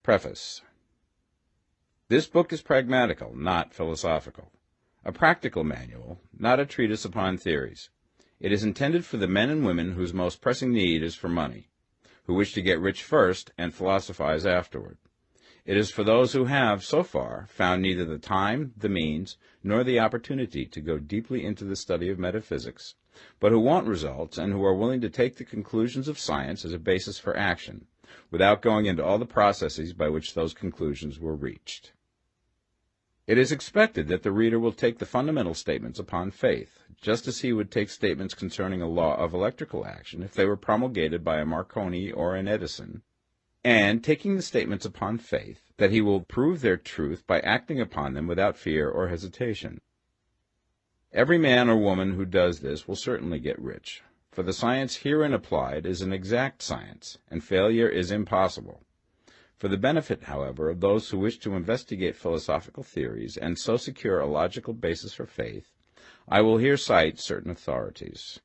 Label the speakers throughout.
Speaker 1: Preface. This book is pragmatical, not philosophical. A practical manual, not a treatise upon theories. It is intended for the men and women whose most pressing need is for money, who wish to get rich first and philosophize afterward. It is for those who have, so far, found neither the time, the means, nor the opportunity to go deeply into the study of metaphysics, but who want results and who are willing to take the conclusions of science as a basis for action, without going into all the processes by which those conclusions were reached. It is expected that the reader will take the fundamental statements upon faith, just as he would take statements concerning a law of electrical action if they were promulgated by a Marconi or an Edison, and, taking the statements upon faith, that he will prove their truth by acting upon them without fear or hesitation. Every man or woman who does this will certainly get rich, for the science herein applied is an exact science, and failure is impossible. For the benefit, however, of those who wish to investigate philosophical theories and so secure a logical basis for faith, I will here cite certain authorities.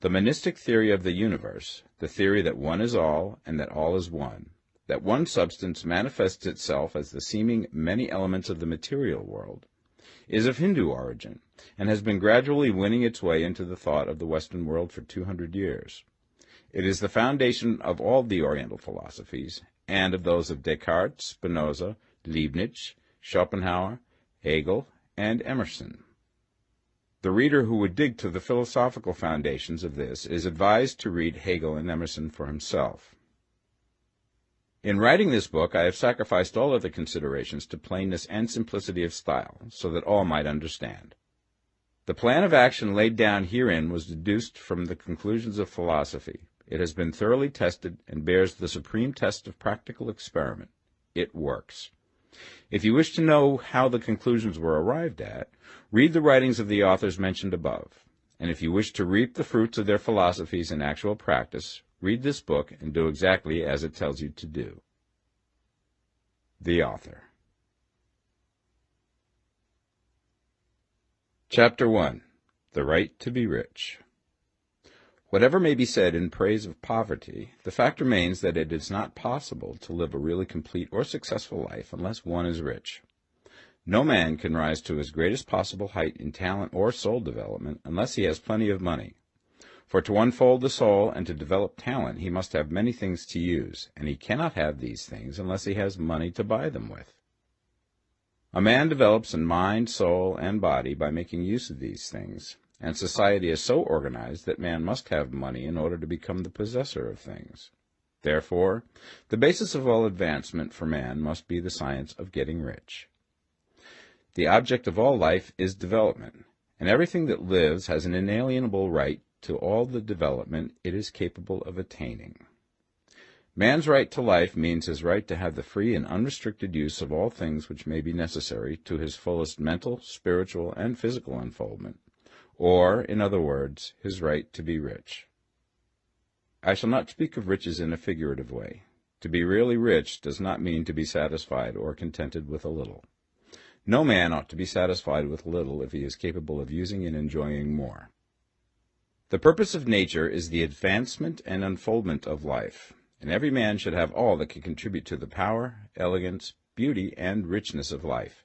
Speaker 1: The monistic theory of the universe, the theory that one is all and that all is one, that one substance manifests itself as the seeming many elements of the material world, is of Hindu origin and has been gradually winning its way into the thought of the Western world for 200 years. It is the foundation of all the Oriental philosophies, and of those of Descartes, Spinoza, Leibniz, Schopenhauer, Hegel, and Emerson. The reader who would dig to the philosophical foundations of this is advised to read Hegel and Emerson for himself. In writing this book, I have sacrificed all other considerations to plainness and simplicity of style, so that all might understand. The plan of action laid down herein was deduced from the conclusions of philosophy. It has been thoroughly tested and bears the supreme test of practical experiment. It works. If you wish to know how the conclusions were arrived at, read the writings of the authors mentioned above. And if you wish to reap the fruits of their philosophies in actual practice, read this book and do exactly as it tells you to do. The author. Chapter 1. The Right to be Rich. Whatever may be said in praise of poverty, the fact remains that it is not possible to live a really complete or successful life unless one is rich. No man can rise to his greatest possible height in talent or soul development unless he has plenty of money. For to unfold the soul and to develop talent he must have many things to use, and he cannot have these things unless he has money to buy them with. A man develops in mind, soul, and body by making use of these things, and society is so organized that man must have money in order to become the possessor of things. Therefore, the basis of all advancement for man must be the science of getting rich. The object of all life is development, and everything that lives has an inalienable right to all the development it is capable of attaining. Man's right to life means his right to have the free and unrestricted use of all things which may be necessary to his fullest mental, spiritual, and physical unfoldment, or, in other words, his right to be rich. I shall not speak of riches in a figurative way. To be really rich does not mean to be satisfied or contented with a little. No man ought to be satisfied with little if he is capable of using and enjoying more. The purpose of nature is the advancement and unfoldment of life, and every man should have all that can contribute to the power, elegance, beauty, and richness of life.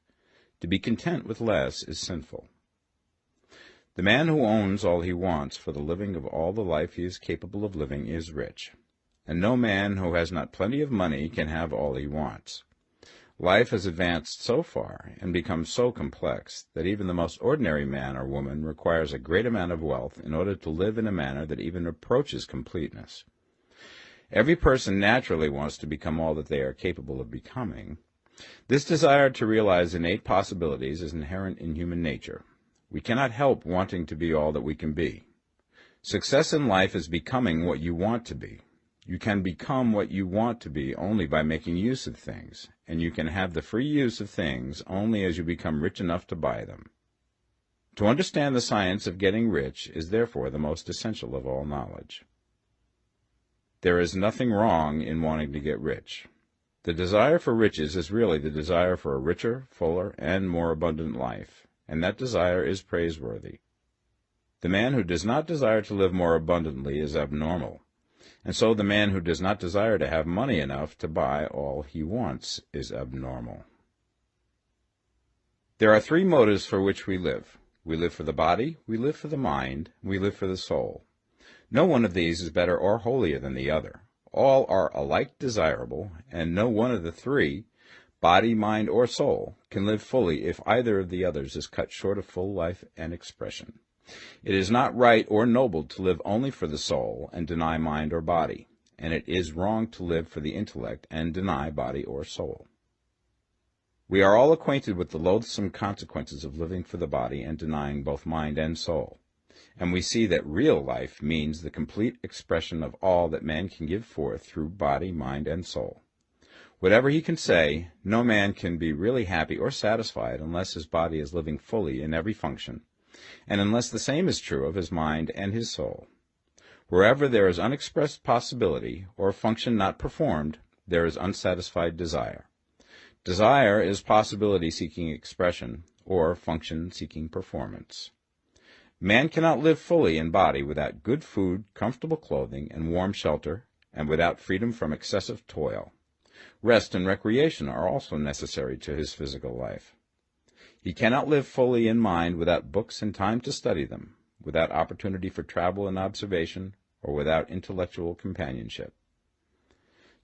Speaker 1: To be content with less is sinful. The man who owns all he wants for the living of all the life he is capable of living is rich, and no man who has not plenty of money can have all he wants. Life has advanced so far and become so complex that even the most ordinary man or woman requires a great amount of wealth in order to live in a manner that even approaches completeness. Every person naturally wants to become all that they are capable of becoming. This desire to realize innate possibilities is inherent in human nature. We cannot help wanting to be all that we can be. Success in life is becoming what you want to be. You can become what you want to be only by making use of things, and you can have the free use of things only as you become rich enough to buy them. To understand the science of getting rich is therefore the most essential of all knowledge. There is nothing wrong in wanting to get rich. The desire for riches is really the desire for a richer, fuller, and more abundant life, and that desire is praiseworthy. The man who does not desire to live more abundantly is abnormal. And so the man who does not desire to have money enough to buy all he wants is abnormal. There are three motives for which we live. We live for the body, we live for the mind, we live for the soul. No one of these is better or holier than the other. All are alike desirable, and no one of the three, body, mind, or soul, can live fully if either of the others is cut short of full life and expression. It is not right or noble to live only for the soul and deny mind or body, and it is wrong to live for the intellect and deny body or soul. We are all acquainted with the loathsome consequences of living for the body and denying both mind and soul, and we see that real life means the complete expression of all that man can give forth through body, mind, and soul. Whatever he can say, no man can be really happy or satisfied unless his body is living fully in every function, and unless the same is true of his mind and his soul. Wherever there is unexpressed possibility, or function not performed, there is unsatisfied desire. Desire is possibility seeking expression, or function seeking performance. Man cannot live fully in body without good food, comfortable clothing, and warm shelter, and without freedom from excessive toil. Rest and recreation are also necessary to his physical life. He cannot live fully in mind without books and time to study them, without opportunity for travel and observation, or without intellectual companionship.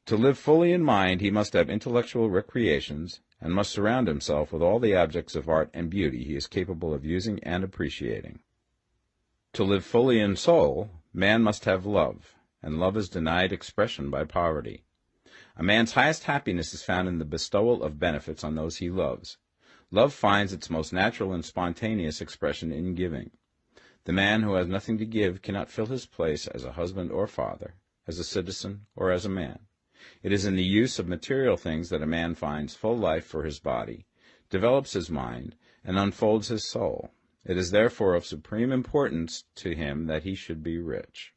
Speaker 1: To live fully in mind, he must have intellectual recreations, and must surround himself with all the objects of art and beauty he is capable of using and appreciating. To live fully in soul, man must have love, and love is denied expression by poverty. A man's highest happiness is found in the bestowal of benefits on those he loves. Love finds its most natural and spontaneous expression in giving. The man who has nothing to give cannot fill his place as a husband or father, as a citizen or as a man. It is in the use of material things that a man finds full life for his body, develops his mind, and unfolds his soul. It is therefore of supreme importance to him that he should be rich.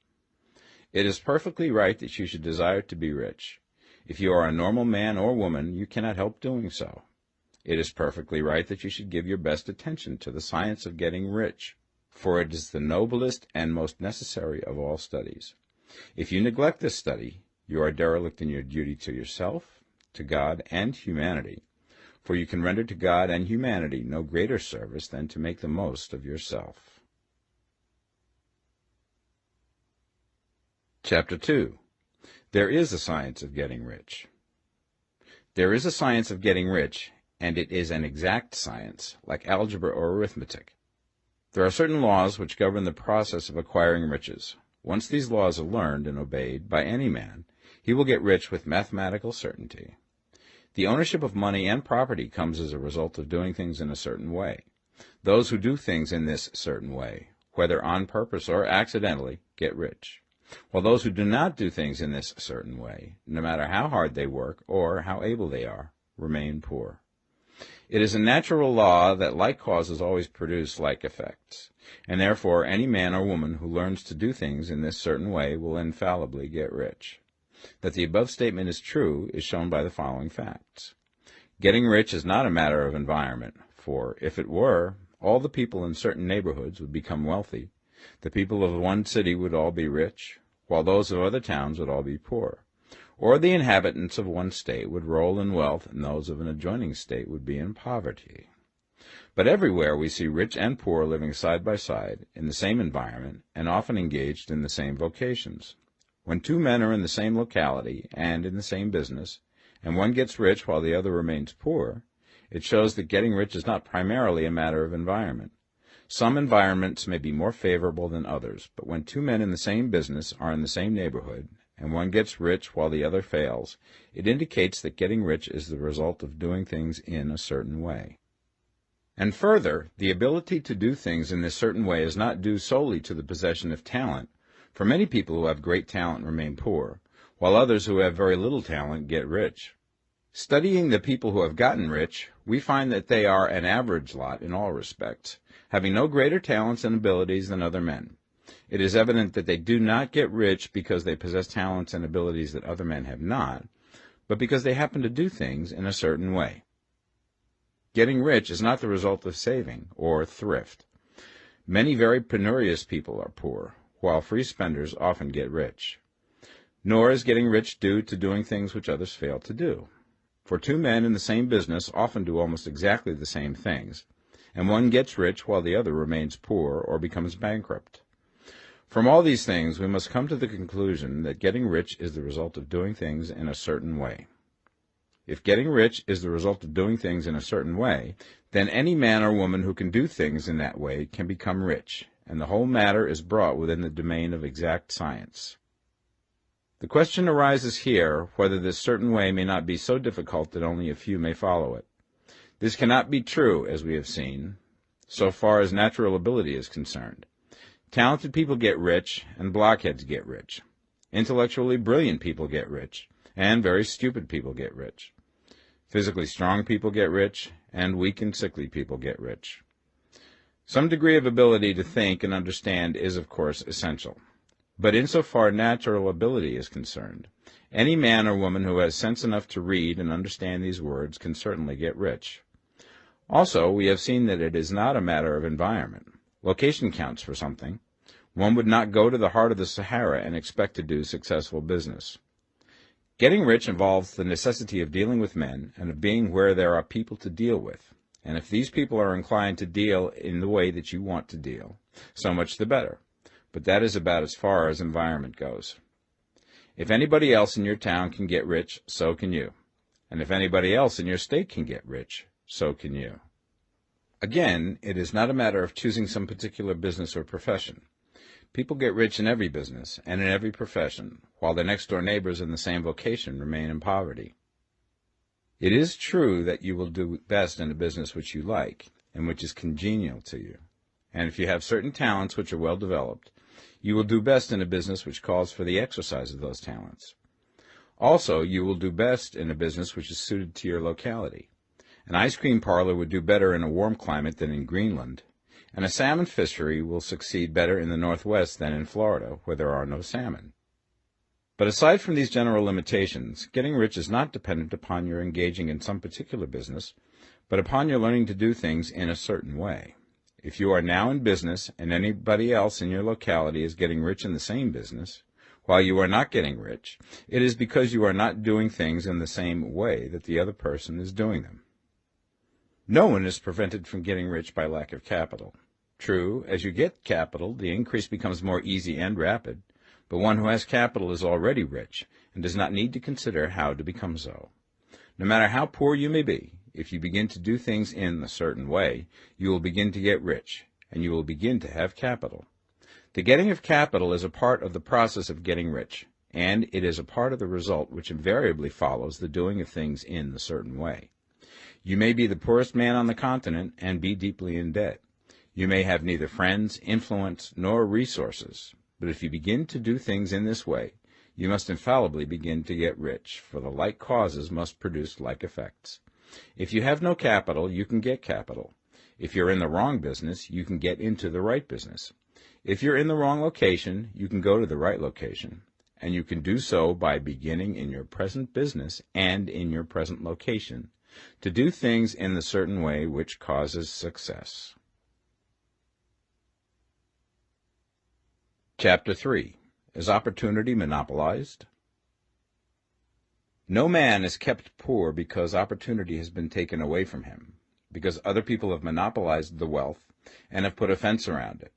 Speaker 1: It is perfectly right that you should desire to be rich. If you are a normal man or woman, you cannot help doing so. It is perfectly right that you should give your best attention to the science of getting rich, for it is the noblest and most necessary of all studies. If you neglect this study, you are derelict in your duty to yourself, to God, and humanity, for you can render to God and humanity no greater service than to make the most of yourself. Chapter 2. There is a science of getting rich. There is a science of getting rich, and it is an exact science, like algebra or arithmetic. There are certain laws which govern the process of acquiring riches. Once these laws are learned and obeyed by any man, he will get rich with mathematical certainty. The ownership of money and property comes as a result of doing things in a certain way. Those who do things in this certain way, whether on purpose or accidentally, get rich, while those who do not do things in this certain way, no matter how hard they work or how able they are, remain poor. It is a natural law that like causes always produce like effects, and therefore any man or woman who learns to do things in this certain way will infallibly get rich. That the above statement is true is shown by the following facts. Getting rich is not a matter of environment, for if it were, all the people in certain neighborhoods would become wealthy. The people of one city would all be rich, while those of other towns would all be poor. Or the inhabitants of one state would roll in wealth, and those of an adjoining state would be in poverty. But everywhere we see rich and poor living side by side, in the same environment, and often engaged in the same vocations. When two men are in the same locality and in the same business, and one gets rich while the other remains poor, it shows that getting rich is not primarily a matter of environment. Some environments may be more favorable than others, but when two men in the same business are in the same neighborhood, and one gets rich while the other fails, it indicates that getting rich is the result of doing things in a certain way. And further, the ability to do things in this certain way is not due solely to the possession of talent, for many people who have great talent remain poor, while others who have very little talent get rich. Studying the people who have gotten rich, we find that they are an average lot in all respects, having no greater talents and abilities than other men. It is evident that they do not get rich because they possess talents and abilities that other men have not, but because they happen to do things in a certain way. Getting rich is not the result of saving or thrift. Many very penurious people are poor, while free spenders often get rich. nor is getting rich due to doing things which others fail to do. For two men in the same business often do almost exactly the same things, and one gets rich while the other remains poor or becomes bankrupt. From all these things, we must come to the conclusion that getting rich is the result of doing things in a certain way. If getting rich is the result of doing things in a certain way, then any man or woman who can do things in that way can become rich, and the whole matter is brought within the domain of exact science. The question arises here whether this certain way may not be so difficult that only a few may follow it. This cannot be true, as we have seen, so far as natural ability is concerned. Talented people get rich, and blockheads get rich. Intellectually brilliant people get rich, and very stupid people get rich. Physically strong people get rich, and weak and sickly people get rich. Some degree of ability to think and understand is, of course, essential. But insofar natural ability is concerned, any man or woman who has sense enough to read and understand these words can certainly get rich. Also, we have seen that it is not a matter of environment. Location counts for something. One would not go to the heart of the Sahara and expect to do successful business. Getting rich involves the necessity of dealing with men and of being where there are people to deal with. And if these people are inclined to deal in the way that you want to deal, so much the better. But that is about as far as environment goes. If anybody else in your town can get rich, so can you. And if anybody else in your state can get rich, so can you. Again, it is not a matter of choosing some particular business or profession. People get rich in every business and in every profession, while their next-door neighbors in the same vocation remain in poverty. It is true that you will do best in a business which you like and which is congenial to you. And if you have certain talents which are well developed, you will do best in a business which calls for the exercise of those talents. Also, you will do best in a business which is suited to your locality. An ice cream parlor would do better in a warm climate than in Greenland, and a salmon fishery will succeed better in the Northwest than in Florida, where there are no salmon. But aside from these general limitations, getting rich is not dependent upon your engaging in some particular business, but upon your learning to do things in a certain way. If you are now in business and anybody else in your locality is getting rich in the same business, while you are not getting rich, it is because you are not doing things in the same way that the other person is doing them. No one is prevented from getting rich by lack of capital. True, as you get capital, the increase becomes more easy and rapid, but one who has capital is already rich and does not need to consider how to become so. No matter how poor you may be, if you begin to do things in a certain way, you will begin to get rich, and you will begin to have capital. The getting of capital is a part of the process of getting rich, and it is a part of the result which invariably follows the doing of things in the certain way. You may be the poorest man on the continent and be deeply in debt. You may have neither friends, influence, nor resources, but if you begin to do things in this way, you must infallibly begin to get rich, for the like causes must produce like effects. If you have no capital, you can get capital. If you're in the wrong business, you can get into the right business. If you're in the wrong location, you can go to the right location, and you can do so by beginning in your present business and in your present location to do things in the certain way which causes success. Chapter 3. Is opportunity monopolized? No man is kept poor because opportunity has been taken away from him, because other people have monopolized the wealth and have put a fence around it.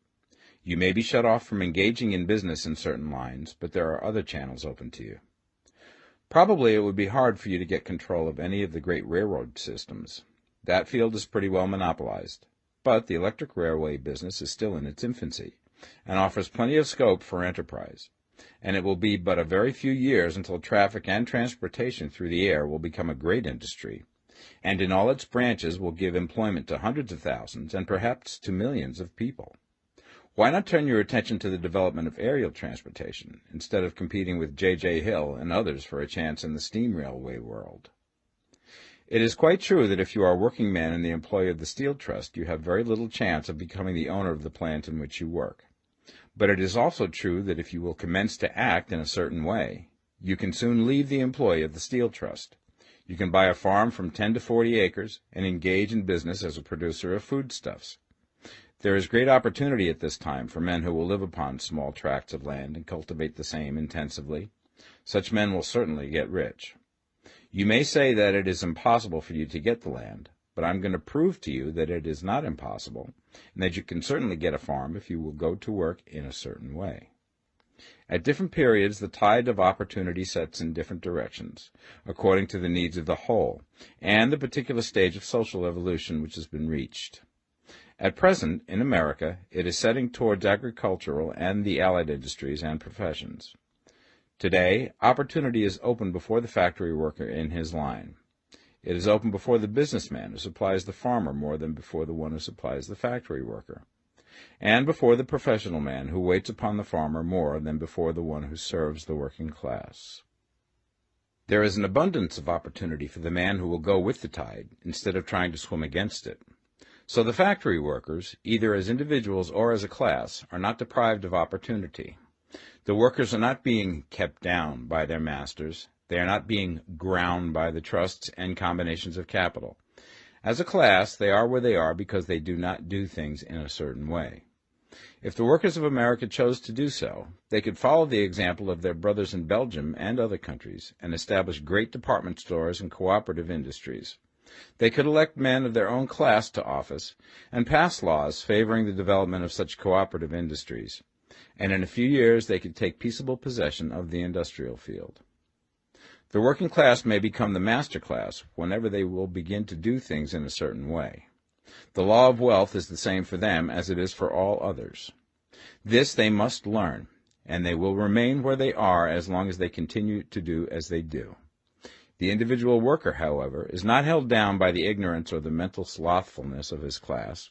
Speaker 1: You may be shut off from engaging in business in certain lines, but there are other channels open to you. Probably it would be hard for you to get control of any of the great railroad systems. That field is pretty well monopolized, but the electric railway business is still in its infancy and offers plenty of scope for enterprise. And it will be but a very few years until traffic and transportation through the air will become a great industry, and in all its branches will give employment to hundreds of thousands and perhaps to millions of people. Why not turn your attention to the development of aerial transportation, instead of competing with J.J. Hill and others for a chance in the steam railway world? It is quite true that if you are a working man in the employ of the Steel Trust, you have very little chance of becoming the owner of the plant in which you work. But it is also true that if you will commence to act in a certain way, you can soon leave the employ of the Steel Trust. You can buy a farm from 10 to 40 acres and engage in business as a producer of foodstuffs. There is great opportunity at this time for men who will live upon small tracts of land and cultivate the same intensively. Such men will certainly get rich. You may say that it is impossible for you to get the land, but I'm going to prove to you that it is not impossible, and that you can certainly get a farm if you will go to work in a certain way. At different periods, the tide of opportunity sets in different directions, according to the needs of the whole, and the particular stage of social evolution which has been reached. At present, in America, it is setting towards agricultural and the allied industries and professions. Today, opportunity is open before the factory worker in his line. It is open before the businessman who supplies the farmer more than before the one who supplies the factory worker, and before the professional man who waits upon the farmer more than before the one who serves the working class. There is an abundance of opportunity for the man who will go with the tide instead of trying to swim against it. So the factory workers, either as individuals or as a class, are not deprived of opportunity. The workers are not being kept down by their masters. They are not being ground by the trusts and combinations of capital. As a class, they are where they are because they do not do things in a certain way. If the workers of America chose to do so, they could follow the example of their brothers in Belgium and other countries and establish great department stores and cooperative industries. They could elect men of their own class to office and pass laws favoring the development of such cooperative industries, and in a few years they could take peaceable possession of the industrial field. The working class may become the master class whenever they will begin to do things in a certain way. The law of wealth is the same for them as it is for all others. This they must learn, and they will remain where they are as long as they continue to do as they do. The individual worker, however, is not held down by the ignorance or the mental slothfulness of his class.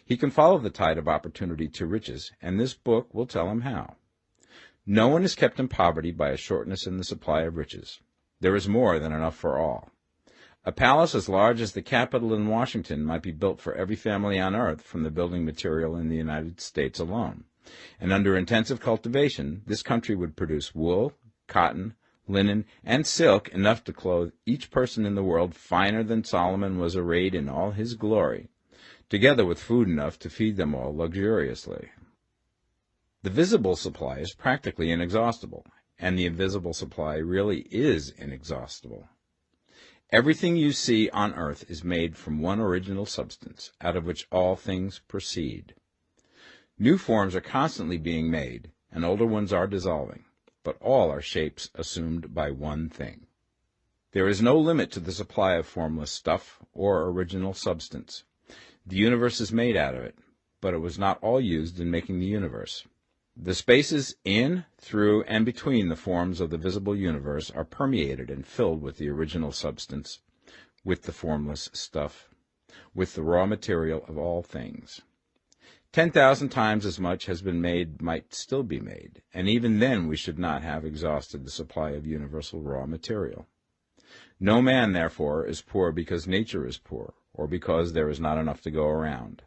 Speaker 1: He can follow the tide of opportunity to riches, and this book will tell him how. No one is kept in poverty by a shortness in the supply of riches. There is more than enough for all. A palace as large as the Capitol in Washington might be built for every family on earth from the building material in the United States alone. And under intensive cultivation, this country would produce wool, cotton, linen, and silk enough to clothe each person in the world finer than Solomon was arrayed in all his glory, together with food enough to feed them all luxuriously. The visible supply is practically inexhaustible, and the invisible supply really is inexhaustible. Everything you see on earth is made from one original substance, out of which all things proceed. New forms are constantly being made, and older ones are dissolving, but all are shapes assumed by one thing. There is no limit to the supply of formless stuff or original substance. The universe is made out of it, but it was not all used in making the universe. The spaces in, through, and between the forms of the visible universe are permeated and filled with the original substance, with the formless stuff, with the raw material of all things. 10,000 times as much has been made might still be made, and even then we should not have exhausted the supply of universal raw material. No man, therefore, is poor because nature is poor, or because there is not enough to go around.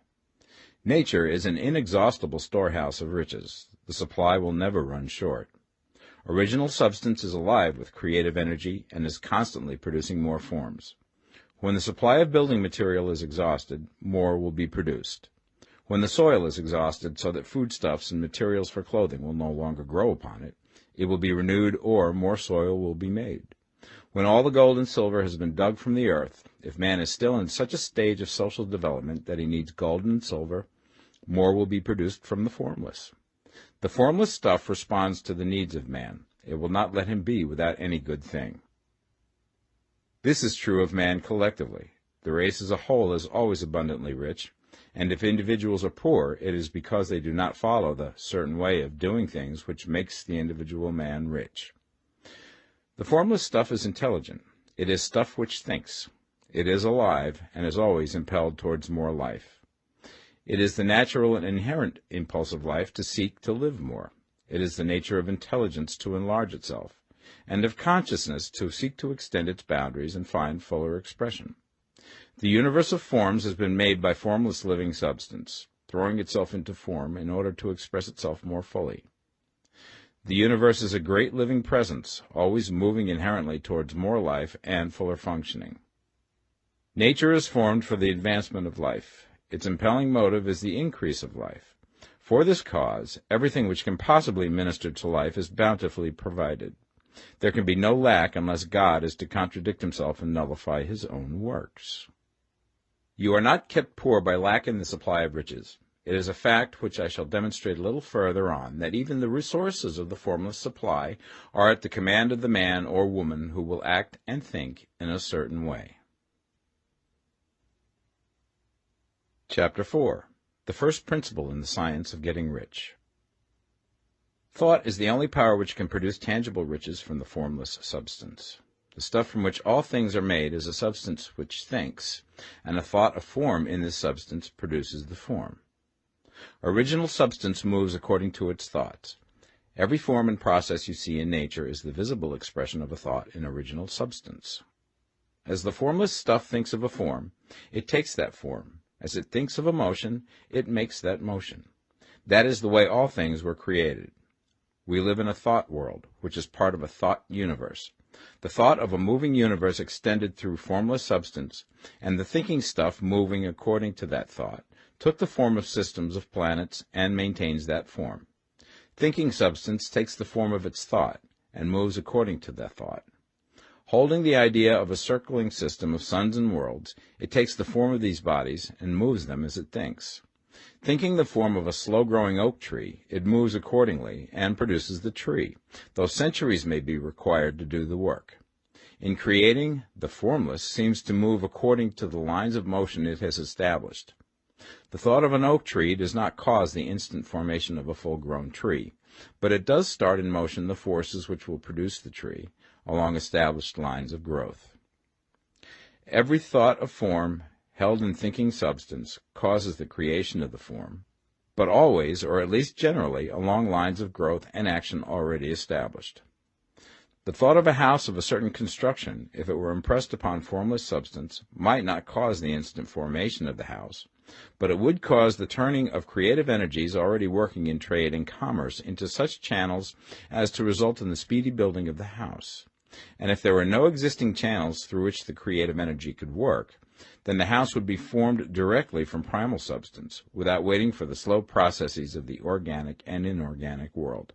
Speaker 1: Nature is an inexhaustible storehouse of riches. The supply will never run short. Original substance is alive with creative energy and is constantly producing more forms. When the supply of building material is exhausted, more will be produced. When the soil is exhausted so that foodstuffs and materials for clothing will no longer grow upon it, it will be renewed or more soil will be made. When all the gold and silver has been dug from the earth, if man is still in such a stage of social development that he needs gold and silver, more will be produced from the formless. The formless stuff responds to the needs of man. It will not let him be without any good thing. This is true of man collectively. The race as a whole is always abundantly rich, and if individuals are poor, it is because they do not follow the certain way of doing things which makes the individual man rich. The formless stuff is intelligent. It is stuff which thinks. It is alive, and is always impelled towards more life. It is the natural and inherent impulse of life to seek to live more. It is the nature of intelligence to enlarge itself, and of consciousness to seek to extend its boundaries and find fuller expression. The universe of forms has been made by formless living substance, throwing itself into form in order to express itself more fully. The universe is a great living presence, always moving inherently towards more life and fuller functioning. Nature is formed for the advancement of life. Its impelling motive is the increase of life. For this cause, everything which can possibly minister to life is bountifully provided. There can be no lack unless God is to contradict himself and nullify his own works. You are not kept poor by lack in the supply of riches. It is a fact which I shall demonstrate a little further on, that even the resources of the formless supply are at the command of the man or woman who will act and think in a certain way. Chapter 4. The first principle in the science of getting rich. Thought is the only power which can produce tangible riches from the formless substance. The stuff from which all things are made is a substance which thinks, and a thought of form in this substance produces the form. Original substance moves according to its thoughts. Every form and process you see in nature is the visible expression of a thought in original substance. As the formless stuff thinks of a form, it takes that form. As it thinks of a motion, it makes that motion. That is the way all things were created. We live in a thought world, which is part of a thought universe. The thought of a moving universe extended through formless substance, and the thinking stuff moving according to that thought, took the form of systems of planets and maintains that form. Thinking substance takes the form of its thought and moves according to that thought. Holding the idea of a circling system of suns and worlds, it takes the form of these bodies and moves them as it thinks. Thinking the form of a slow-growing oak tree, it moves accordingly and produces the tree, though centuries may be required to do the work. In creating, the formless seems to move according to the lines of motion it has established. The thought of an oak tree does not cause the instant formation of a full-grown tree, but it does start in motion the forces which will produce the tree, along established lines of growth. Every thought of form held in thinking substance causes the creation of the form, but always, or at least generally, along lines of growth and action already established. The thought of a house of a certain construction, if it were impressed upon formless substance, might not cause the instant formation of the house, but it would cause the turning of creative energies already working in trade and commerce into such channels as to result in the speedy building of the house. And if there were no existing channels through which the creative energy could work, then the house would be formed directly from primal substance, without waiting for the slow processes of the organic and inorganic world.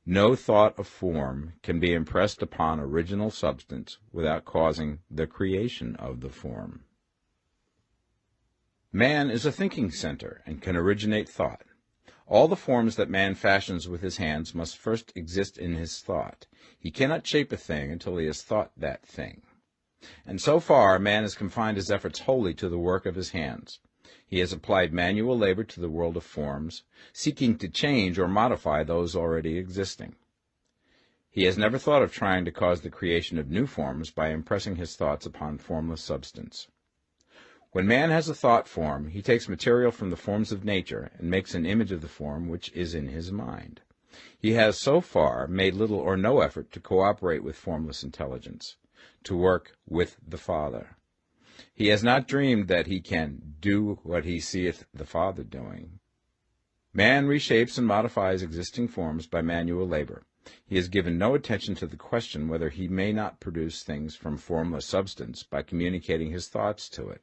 Speaker 1: No thought of form can be impressed upon original substance without causing the creation of the form. Man is a thinking center and can originate thought. All the forms that man fashions with his hands must first exist in his thought. He cannot shape a thing until he has thought that thing. And so far, man has confined his efforts wholly to the work of his hands. He has applied manual labor to the world of forms, seeking to change or modify those already existing. He has never thought of trying to cause the creation of new forms by impressing his thoughts upon formless substance. When man has a thought form, he takes material from the forms of nature and makes an image of the form which is in his mind. He has so far made little or no effort to cooperate with formless intelligence, to work with the Father. He has not dreamed that he can do what he seeth the Father doing. Man reshapes and modifies existing forms by manual labor. He has given no attention to the question whether he may not produce things from formless substance by communicating his thoughts to it.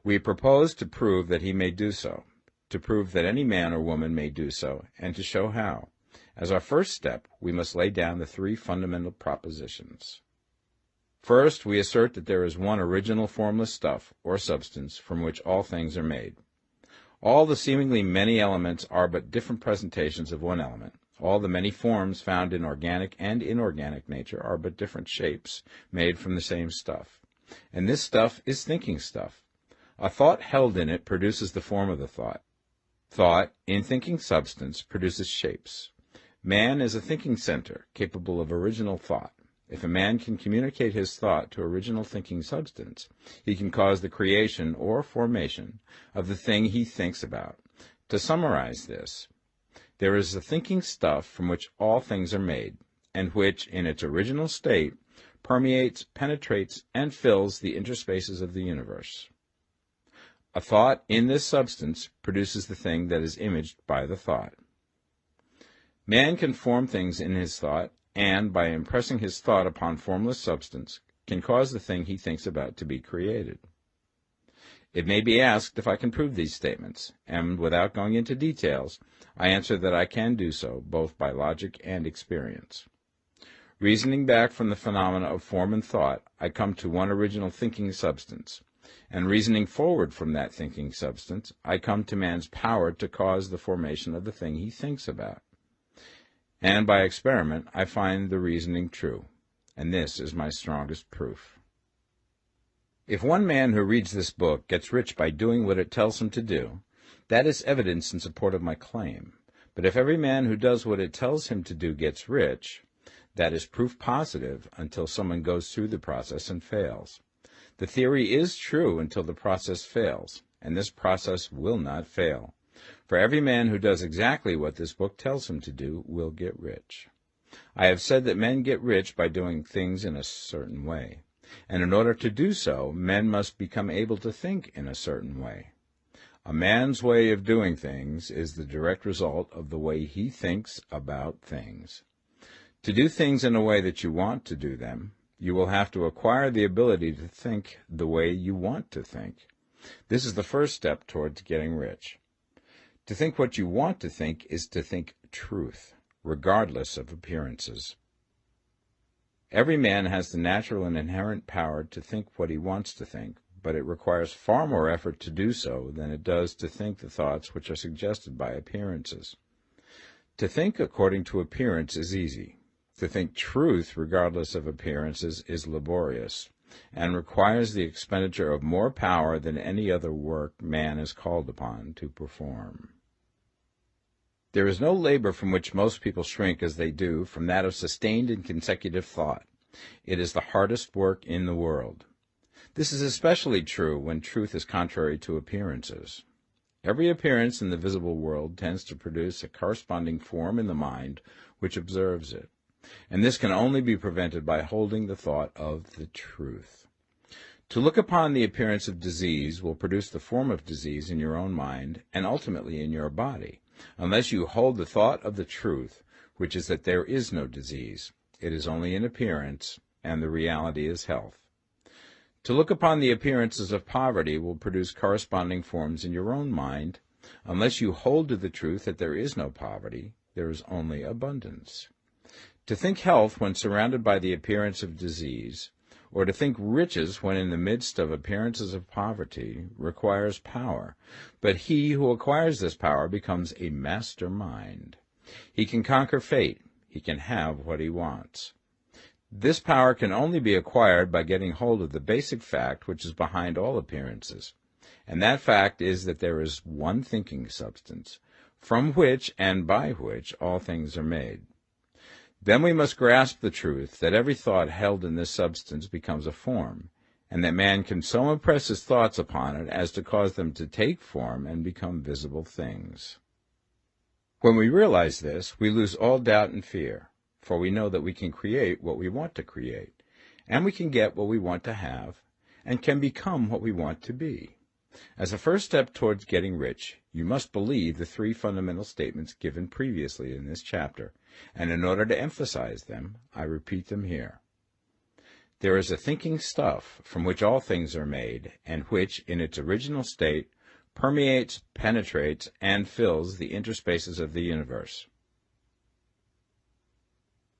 Speaker 1: We propose to prove that he may do so, to prove that any man or woman may do so, and to show how. As our first step, we must lay down the three fundamental propositions. First, we assert that there is one original formless stuff, or substance, from which all things are made. All the seemingly many elements are but different presentations of one element. All the many forms found in organic and inorganic nature are but different shapes, made from the same stuff. And this stuff is thinking stuff. A thought held in it produces the form of the thought. Thought, in thinking substance, produces shapes. Man is a thinking center, capable of original thought. If a man can communicate his thought to original thinking substance, he can cause the creation or formation of the thing he thinks about. To summarize this, there is a thinking stuff from which all things are made, and which, in its original state, permeates, penetrates, and fills the interspaces of the universe. A thought in this substance produces the thing that is imaged by the thought. Man can form things in his thought, and, by impressing his thought upon formless substance, can cause the thing he thinks about to be created. It may be asked if I can prove these statements, and without going into details, I answer that I can do so, both by logic and experience. Reasoning back from the phenomena of form and thought, I come to one original thinking substance. And reasoning forward from that thinking substance, I come to man's power to cause the formation of the thing he thinks about. And by experiment, I find the reasoning true. And this is my strongest proof. If one man who reads this book gets rich by doing what it tells him to do, that is evidence in support of my claim. But if every man who does what it tells him to do gets rich, that is proof positive until someone goes through the process and fails. The theory is true until the process fails, and this process will not fail. For every man who does exactly what this book tells him to do will get rich. I have said that men get rich by doing things in a certain way. And in order to do so, men must become able to think in a certain way. A man's way of doing things is the direct result of the way he thinks about things. To do things in a way that you want to do them, you will have to acquire the ability to think the way you want to think. This is the first step towards getting rich. To think what you want to think is to think truth, regardless of appearances. Every man has the natural and inherent power to think what he wants to think, but it requires far more effort to do so than it does to think the thoughts which are suggested by appearances. To think according to appearance is easy. To think truth regardless of appearances is laborious, and requires the expenditure of more power than any other work man is called upon to perform. There is no labor from which most people shrink as they do from that of sustained and consecutive thought. It is the hardest work in the world. This is especially true when truth is contrary to appearances. Every appearance in the visible world tends to produce a corresponding form in the mind which observes it, and this can only be prevented by holding the thought of the truth. To look upon the appearance of disease will produce the form of disease in your own mind and ultimately in your body, unless you hold the thought of the truth, which is that there is no disease. It is only an appearance, and the reality is health. To look upon the appearances of poverty will produce corresponding forms in your own mind, unless you hold to the truth that there is no poverty, there is only abundance. To think health when surrounded by the appearance of disease, or to think riches when in the midst of appearances of poverty, requires power, but he who acquires this power becomes a master mind. He can conquer fate. He can have what he wants. This power can only be acquired by getting hold of the basic fact which is behind all appearances, and that fact is that there is one thinking substance, from which and by which all things are made. Then we must grasp the truth that every thought held in this substance becomes a form, and that man can so impress his thoughts upon it as to cause them to take form and become visible things. When we realize this, we lose all doubt and fear, for we know that we can create what we want to create, and we can get what we want to have, and can become what we want to be. As a first step towards getting rich, you must believe the three fundamental statements given previously in this chapter, and in order to emphasize them, I repeat them here. There is a thinking stuff from which all things are made, and which, in its original state, permeates, penetrates, and fills the interspaces of the universe.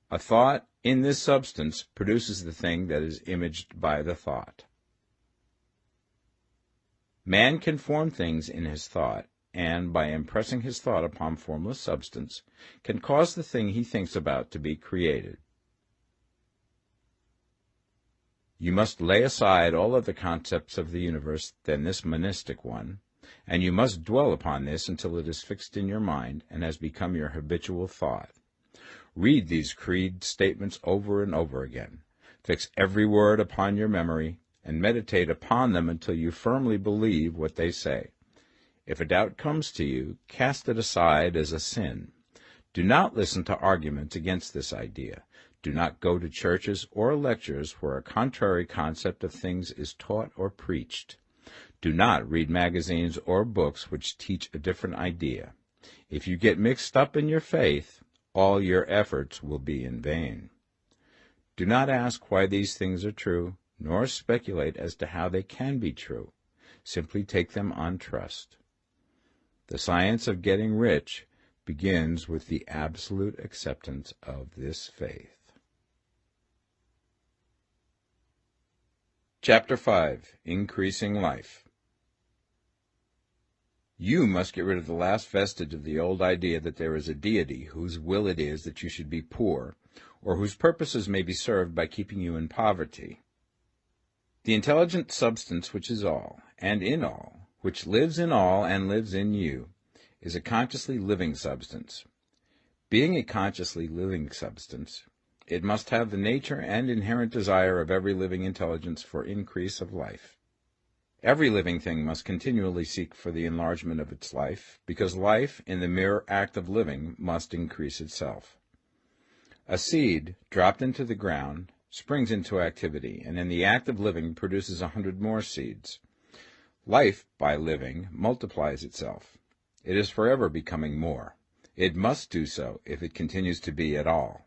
Speaker 1: A thought in this substance produces the thing that is imaged by the thought. Man can form things in his thought, and, by impressing his thought upon formless substance, can cause the thing he thinks about to be created. You must lay aside all other concepts of the universe than this monistic one, and you must dwell upon this until it is fixed in your mind and has become your habitual thought. Read these creed statements over and over again. Fix every word upon your memory, and meditate upon them until you firmly believe what they say. If a doubt comes to you, cast it aside as a sin. Do not listen to arguments against this idea. Do not go to churches or lectures where a contrary concept of things is taught or preached. Do not read magazines or books which teach a different idea. If you get mixed up in your faith, all your efforts will be in vain. Do not ask why these things are true, nor speculate as to how they can be true. Simply take them on trust. The science of getting rich begins with the absolute acceptance of this faith. Chapter 5. Increasing Life. You must get rid of the last vestige of the old idea that there is a deity whose will it is that you should be poor, or whose purposes may be served by keeping you in poverty. The intelligent substance which is all, and in all, which lives in all and lives in you, is a consciously living substance. Being a consciously living substance, it must have the nature and inherent desire of every living intelligence for increase of life. Every living thing must continually seek for the enlargement of its life, because life, in the mere act of living, must increase itself. A seed, dropped into the ground, springs into activity, and in the act of living produces 100 more seeds. Life, by living, multiplies itself. It is forever becoming more. It must do so if it continues to be at all.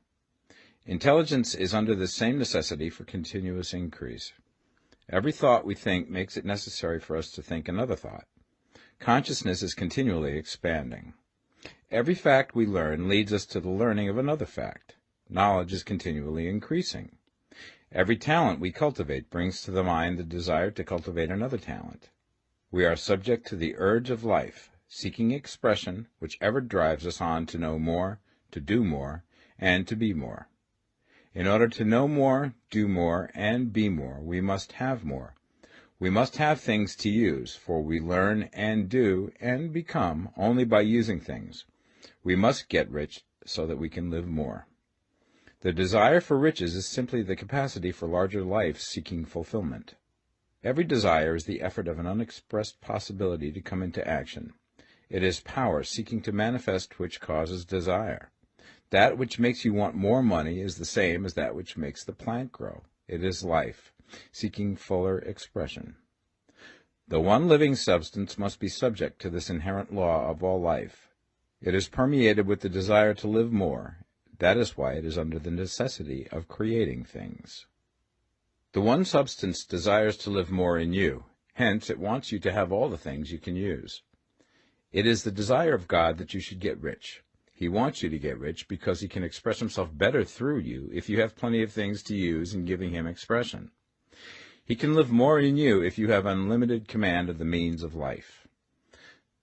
Speaker 1: Intelligence is under the same necessity for continuous increase. Every thought we think makes it necessary for us to think another thought. Consciousness is continually expanding. Every fact we learn leads us to the learning of another fact. Knowledge is continually increasing. Every talent we cultivate brings to the mind the desire to cultivate another talent. We are subject to the urge of life, seeking expression, which ever drives us on to know more, to do more, and to be more. In order to know more, do more, and be more, we must have more. We must have things to use, for we learn and do and become only by using things. We must get rich so that we can live more. The desire for riches is simply the capacity for larger life seeking fulfillment. Every desire is the effort of an unexpressed possibility to come into action. It is power seeking to manifest which causes desire. That which makes you want more money is the same as that which makes the plant grow. It is life, seeking fuller expression. The one living substance must be subject to this inherent law of all life. It is permeated with the desire to live more. That is why it is under the necessity of creating things. The one substance desires to live more in you. Hence, it wants you to have all the things you can use. It is the desire of God that you should get rich. He wants you to get rich because he can express himself better through you if you have plenty of things to use in giving him expression. He can live more in you if you have unlimited command of the means of life.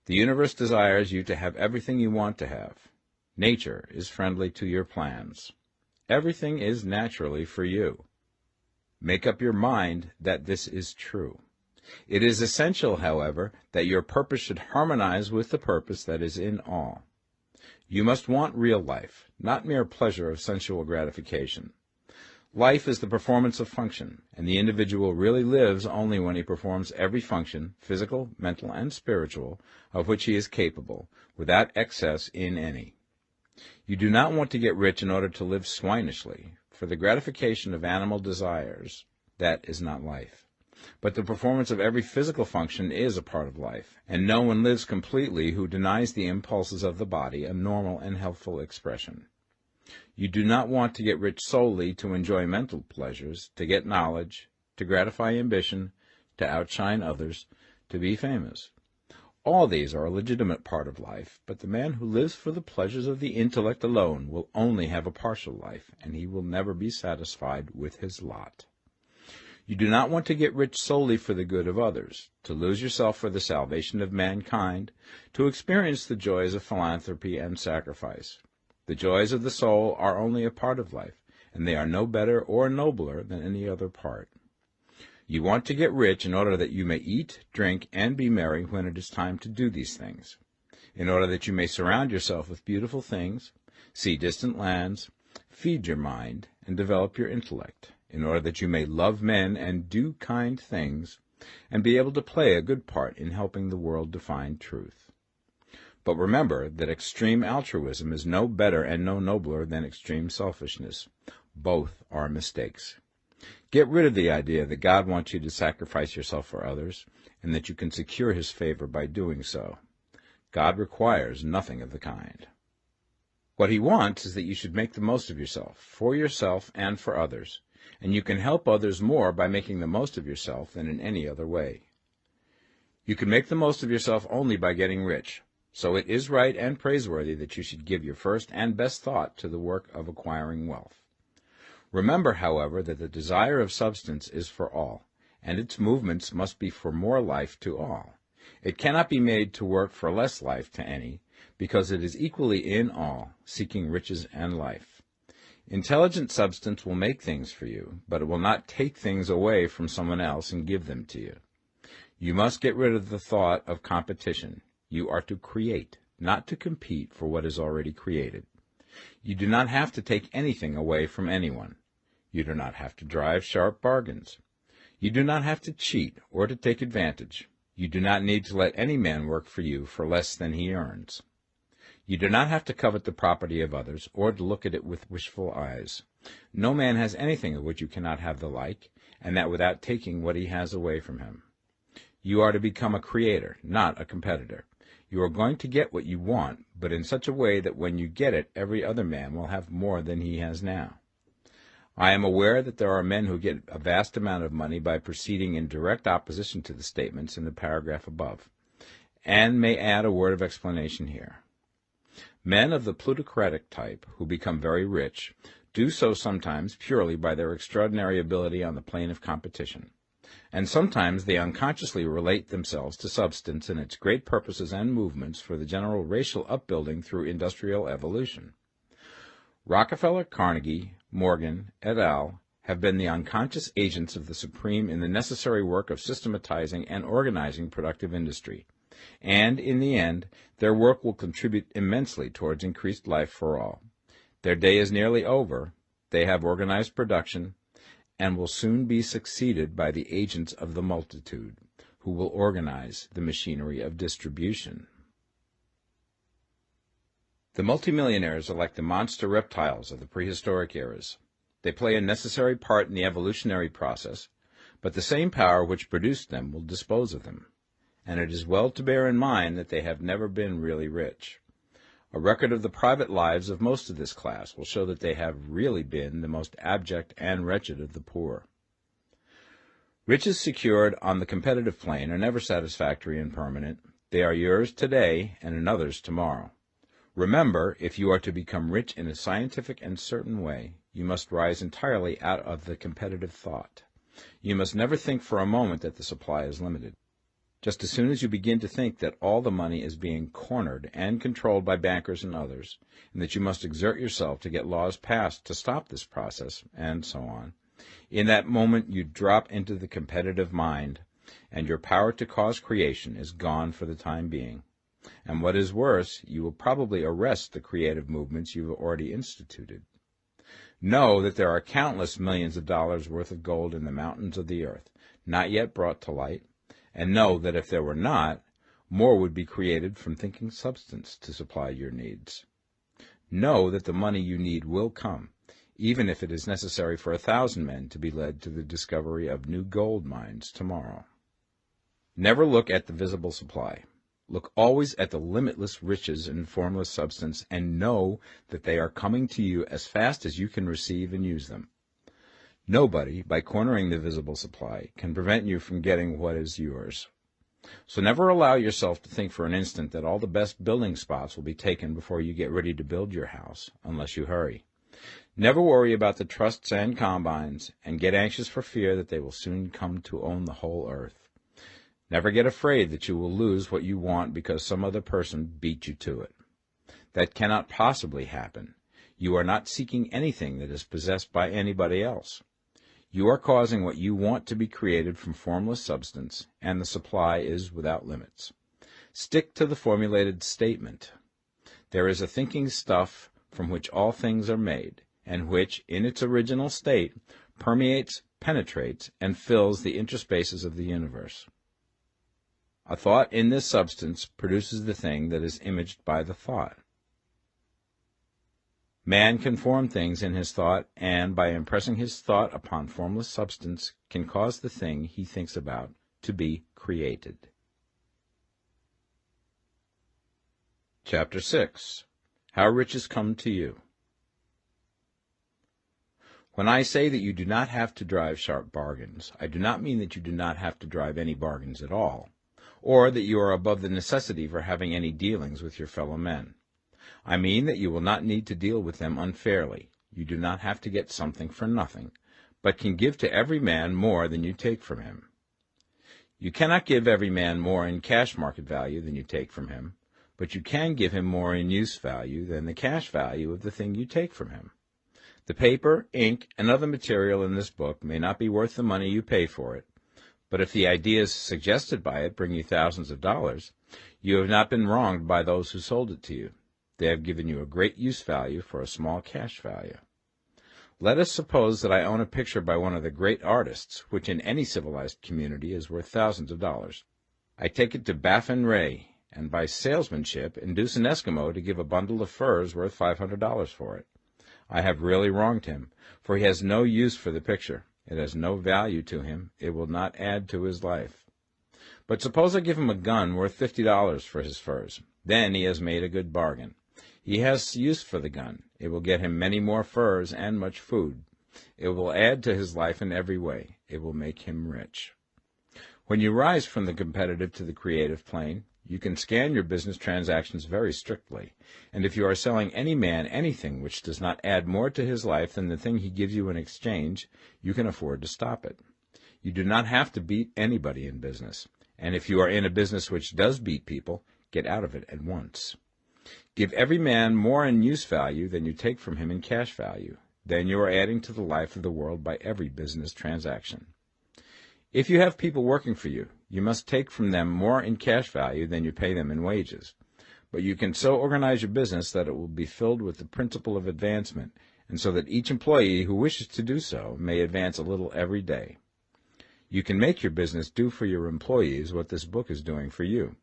Speaker 1: The universe desires you to have everything you want to have. Nature is friendly to your plans. Everything is naturally for you. Make up your mind that this is true. It is essential, however, that your purpose should harmonize with the purpose that is in all. You must want real life, not mere pleasure of sensual gratification. Life is the performance of function, and the individual really lives only when he performs every function, physical, mental, and spiritual, of which he is capable, without excess in any. You do not want to get rich in order to live swinishly, for the gratification of animal desires, that is not life. But the performance of every physical function is a part of life, and no one lives completely who denies the impulses of the body a normal and healthful expression. You do not want to get rich solely to enjoy mental pleasures, to get knowledge, to gratify ambition, to outshine others, to be famous. All these are a legitimate part of life, but the man who lives for the pleasures of the intellect alone will only have a partial life, and he will never be satisfied with his lot. You do not want to get rich solely for the good of others, to lose yourself for the salvation of mankind, to experience the joys of philanthropy and sacrifice. The joys of the soul are only a part of life, and they are no better or nobler than any other part. You want to get rich in order that you may eat, drink, and be merry when it is time to do these things, in order that you may surround yourself with beautiful things, see distant lands, feed your mind, and develop your intellect, in order that you may love men and do kind things, and be able to play a good part in helping the world to find truth. But remember that extreme altruism is no better and no nobler than extreme selfishness. Both are mistakes. Get rid of the idea that God wants you to sacrifice yourself for others, and that you can secure his favor by doing so. God requires nothing of the kind. What he wants is that you should make the most of yourself, for yourself and for others, and you can help others more by making the most of yourself than in any other way. You can make the most of yourself only by getting rich, so it is right and praiseworthy that you should give your first and best thought to the work of acquiring wealth. Remember, however, that the desire of substance is for all, and its movements must be for more life to all. It cannot be made to work for less life to any, because it is equally in all, seeking riches and life. Intelligent substance will make things for you, but it will not take things away from someone else and give them to you. You must get rid of the thought of competition. You are to create, not to compete for what is already created. You do not have to take anything away from anyone. You do not have to drive sharp bargains. You do not have to cheat or to take advantage. You do not need to let any man work for you for less than he earns. You do not have to covet the property of others or to look at it with wishful eyes. No man has anything of which you cannot have the like, and that without taking what he has away from him. You are to become a creator, not a competitor. You are going to get what you want, but in such a way that when you get it, every other man will have more than he has now. I am aware that there are men who get a vast amount of money by proceeding in direct opposition to the statements in the paragraph above, and may add a word of explanation here. Men of the plutocratic type, who become very rich, do so sometimes purely by their extraordinary ability on the plane of competition, and sometimes they unconsciously relate themselves to substance and its great purposes and movements for the general racial upbuilding through industrial evolution. Rockefeller, Carnegie, Morgan, et al. Have been the unconscious agents of the supreme in the necessary work of systematizing and organizing productive industry, and, in the end, their work will contribute immensely towards increased life for all. Their day is nearly over. They have organized production, and will soon be succeeded by the agents of the multitude, who will organize the machinery of distribution. The multimillionaires are like the monster reptiles of the prehistoric eras. They play a necessary part in the evolutionary process, but the same power which produced them will dispose of them, and it is well to bear in mind that they have never been really rich. A record of the private lives of most of this class will show that they have really been the most abject and wretched of the poor. Riches secured on the competitive plane are never satisfactory and permanent. They are yours today and another's tomorrow. Remember, if you are to become rich in a scientific and certain way, you must rise entirely out of the competitive thought. You must never think for a moment that the supply is limited. Just as soon as you begin to think that all the money is being cornered and controlled by bankers and others, and that you must exert yourself to get laws passed to stop this process, and so on, in that moment you drop into the competitive mind, and your power to cause creation is gone for the time being. And what is worse, you will probably arrest the creative movements you have already instituted. Know that there are countless millions of dollars worth of gold in the mountains of the earth, not yet brought to light, and know that if there were not, more would be created from thinking substance to supply your needs. Know that the money you need will come, even if it is necessary for 1,000 men to be led to the discovery of new gold mines tomorrow. Never look at the visible supply. Look always at the limitless riches in formless substance, and know that they are coming to you as fast as you can receive and use them. Nobody, by cornering the visible supply, can prevent you from getting what is yours. So never allow yourself to think for an instant that all the best building spots will be taken before you get ready to build your house, unless you hurry. Never worry about the trusts and combines, and get anxious for fear that they will soon come to own the whole earth. Never get afraid that you will lose what you want because some other person beat you to it. That cannot possibly happen. You are not seeking anything that is possessed by anybody else. You are causing what you want to be created from formless substance, and the supply is without limits. Stick to the formulated statement. There is a thinking stuff from which all things are made, and which, in its original state, permeates, penetrates, and fills the interspaces of the universe. A thought in this substance produces the thing that is imaged by the thought. Man can form things in his thought, and by impressing his thought upon formless substance, can cause the thing he thinks about to be created. Chapter 6. How Riches Come to You. When I say that you do not have to drive sharp bargains, I do not mean that you do not have to drive any bargains at all, or that you are above the necessity for having any dealings with your fellow men. I mean that you will not need to deal with them unfairly. You do not have to get something for nothing, but can give to every man more than you take from him. You cannot give every man more in cash market value than you take from him, but you can give him more in use value than the cash value of the thing you take from him. The paper, ink, and other material in this book may not be worth the money you pay for it, but if the ideas suggested by it bring you thousands of dollars, you have not been wronged by those who sold it to you. They have given you a great use value for a small cash value. Let us suppose that I own a picture by one of the great artists, which in any civilized community is worth thousands of dollars. I take it to Baffin Ray, and by salesmanship induce an Eskimo to give a bundle of furs worth $500 for it. I have really wronged him, for he has no use for the picture. It has no value to him. It will not add to his life. But suppose I give him a gun worth $50 for his furs. Then he has made a good bargain. He has use for the gun. It will get him many more furs and much food. It will add to his life in every way. It will make him rich. When you rise from the competitive to the creative plane, you can scan your business transactions very strictly, and if you are selling any man anything which does not add more to his life than the thing he gives you in exchange, you can afford to stop it. You do not have to beat anybody in business, and if you are in a business which does beat people, get out of it at once. Give every man more in use value than you take from him in cash value. Then you are adding to the life of the world by every business transaction. If you have people working for you, you must take from them more in cash value than you pay them in wages. But you can so organize your business that it will be filled with the principle of advancement, and so that each employee who wishes to do so may advance a little every day. You can make your business do for your employees what this book is doing for you.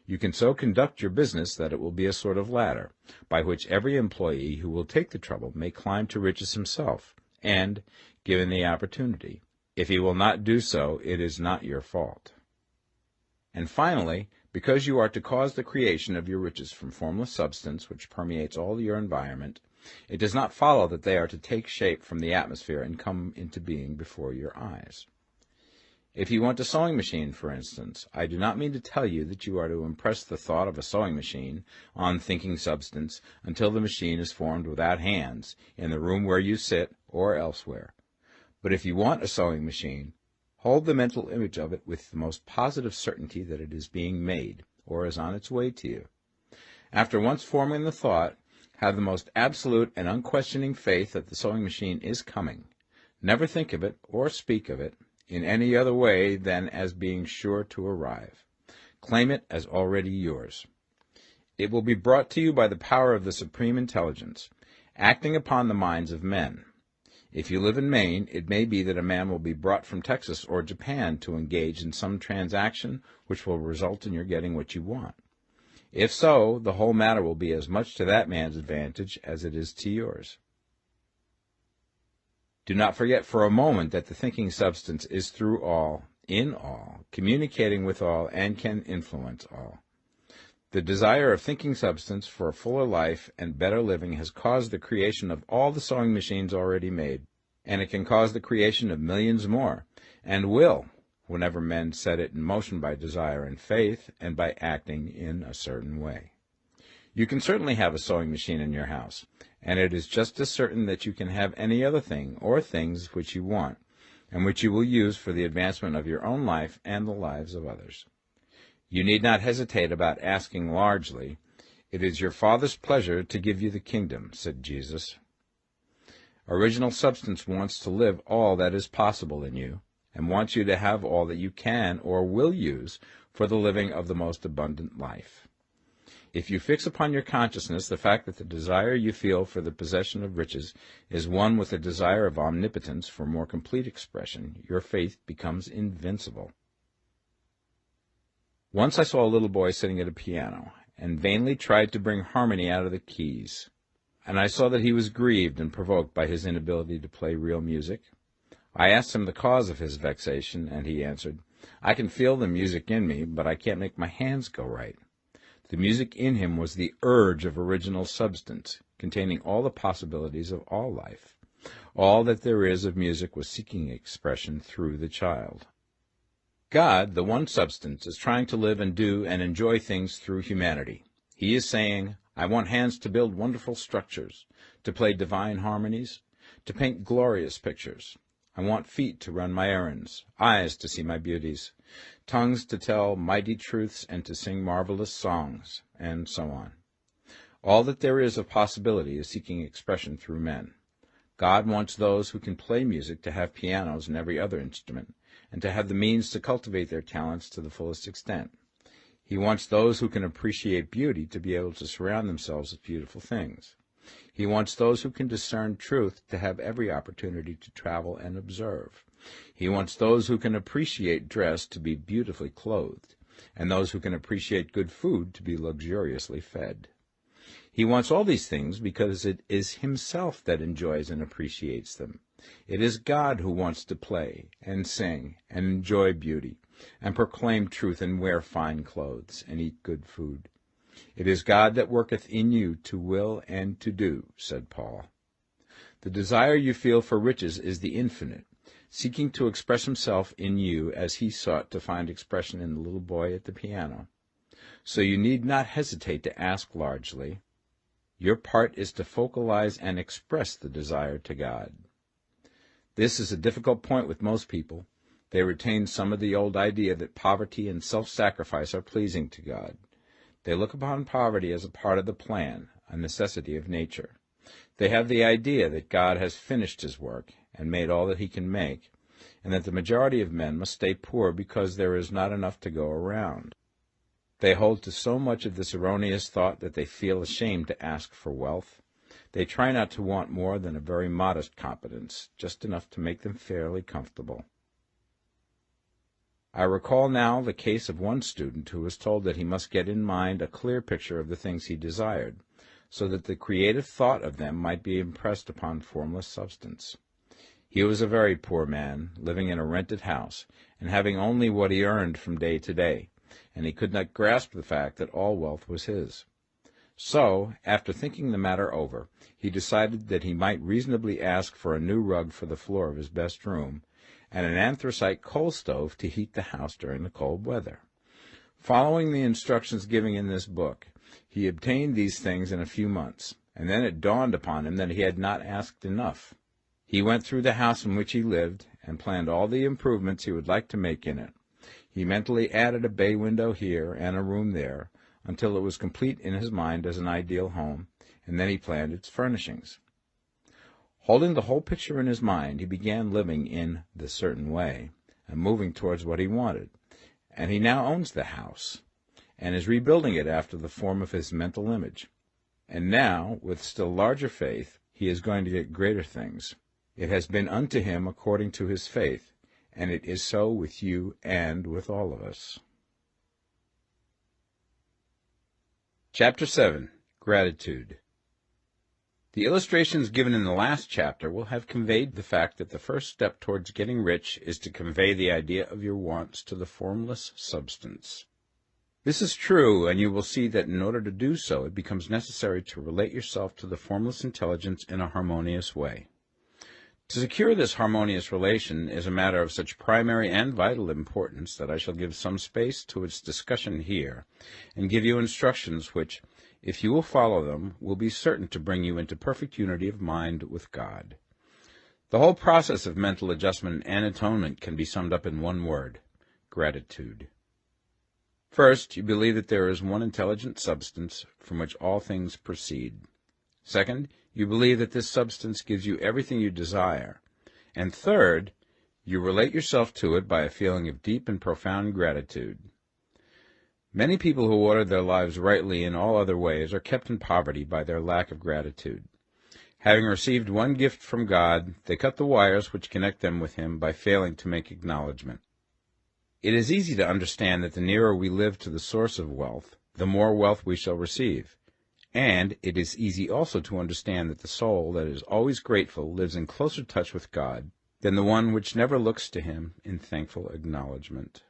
Speaker 1: You can so conduct your business that it will be a sort of ladder, by which every employee who will take the trouble may climb to riches himself, and, given the opportunity, if he will not do so, it is not your fault. And finally, because you are to cause the creation of your riches from formless substance which permeates all your environment, it does not follow that they are to take shape from the atmosphere and come into being before your eyes. If you want a sewing machine, for instance, I do not mean to tell you that you are to impress the thought of a sewing machine on thinking substance until the machine is formed without hands, in the room where you sit or elsewhere. But if you want a sewing machine, hold the mental image of it with the most positive certainty that it is being made, or is on its way to you. After once forming the thought, have the most absolute and unquestioning faith that the sewing machine is coming. Never think of it, or speak of it, in any other way than as being sure to arrive. Claim it as already yours. It will be brought to you by the power of the Supreme Intelligence, acting upon the minds of men. If you live in Maine, it may be that a man will be brought from Texas or Japan to engage in some transaction which will result in your getting what you want. If so, the whole matter will be as much to that man's advantage as it is to yours. Do not forget for a moment that the thinking substance is through all, in all, communicating with all, and can influence all. The desire of thinking substance for a fuller life and better living has caused the creation of all the sewing machines already made, and it can cause the creation of millions more, and will, whenever men set it in motion by desire and faith, and by acting in a certain way. You can certainly have a sewing machine in your house, and it is just as certain that you can have any other thing or things which you want, and which you will use for the advancement of your own life and the lives of others. You need not hesitate about asking largely. It is your Father's pleasure to give you the kingdom, said Jesus. Original substance wants to live all that is possible in you, and wants you to have all that you can or will use for the living of the most abundant life. If you fix upon your consciousness the fact that the desire you feel for the possession of riches is one with the desire of omnipotence for more complete expression, your faith becomes invincible. Once I saw a little boy sitting at a piano, and vainly tried to bring harmony out of the keys, and I saw that he was grieved and provoked by his inability to play real music. I asked him the cause of his vexation, and he answered, "I can feel the music in me, but I can't make my hands go right." The music in him was the urge of original substance, containing all the possibilities of all life. All that there is of music was seeking expression through the child. God, the one substance, is trying to live and do and enjoy things through humanity. He is saying, I want hands to build wonderful structures, to play divine harmonies, to paint glorious pictures. I want feet to run my errands, eyes to see my beauties, tongues to tell mighty truths and to sing marvelous songs, and so on. All that there is of possibility is seeking expression through men. God wants those who can play music to have pianos and every other instrument, and to have the means to cultivate their talents to the fullest extent. He wants those who can appreciate beauty to be able to surround themselves with beautiful things. He wants those who can discern truth to have every opportunity to travel and observe. He wants those who can appreciate dress to be beautifully clothed, and those who can appreciate good food to be luxuriously fed. He wants all these things because it is himself that enjoys and appreciates them. It is God who wants to play and sing and enjoy beauty and proclaim truth and wear fine clothes and eat good food. It is God that worketh in you to will and to do, said Paul. The desire you feel for riches is the infinite, seeking to express himself in you as he sought to find expression in the little boy at the piano. So you need not hesitate to ask largely. Your part is to focalize and express the desire to God. This is a difficult point with most people. They retain some of the old idea that poverty and self-sacrifice are pleasing to God. They look upon poverty as a part of the plan, a necessity of nature. They have the idea that God has finished his work and made all that he can make, and that the majority of men must stay poor because there is not enough to go around. They hold to so much of this erroneous thought that they feel ashamed to ask for wealth. They try not to want more than a very modest competence, just enough to make them fairly comfortable. I recall now the case of one student who was told that he must get in mind a clear picture of the things he desired, so that the creative thought of them might be impressed upon formless substance. He was a very poor man, living in a rented house, and having only what he earned from day to day, and he could not grasp the fact that all wealth was his. So, after thinking the matter over, he decided that he might reasonably ask for a new rug for the floor of his best room, and an anthracite coal stove to heat the house during the cold weather. Following the instructions given in this book, he obtained these things in a few months, and then it dawned upon him that he had not asked enough. He went through the house in which he lived, and planned all the improvements he would like to make in it. He mentally added a bay window here and a room there, until it was complete in his mind as an ideal home, and then he planned its furnishings. Holding the whole picture in his mind, he began living in the certain way, and moving towards what he wanted, and he now owns the house, and is rebuilding it after the form of his mental image. And now, with still larger faith, he is going to get greater things. It has been unto him according to his faith, and it is so with you and with all of us. Chapter 7. Gratitude. The illustrations given in the last chapter will have conveyed the fact that the first step towards getting rich is to convey the idea of your wants to the formless substance. This is true, and you will see that in order to do so, it becomes necessary to relate yourself to the formless intelligence in a harmonious way. To secure this harmonious relation is a matter of such primary and vital importance that I shall give some space to its discussion here, and give you instructions which, if you will follow them, will be certain to bring you into perfect unity of mind with God. The whole process of mental adjustment and atonement can be summed up in one word: gratitude. First, you believe that there is one intelligent substance from which all things proceed. Second, you believe that this substance gives you everything you desire. And third, you relate yourself to it by a feeling of deep and profound gratitude. Many people who order their lives rightly in all other ways are kept in poverty by their lack of gratitude. Having received one gift from God, they cut the wires which connect them with him by failing to make acknowledgment. It is easy to understand that the nearer we live to the source of wealth, the more wealth we shall receive. And it is easy also to understand that the soul that is always grateful lives in closer touch with God than the one which never looks to him in thankful acknowledgment.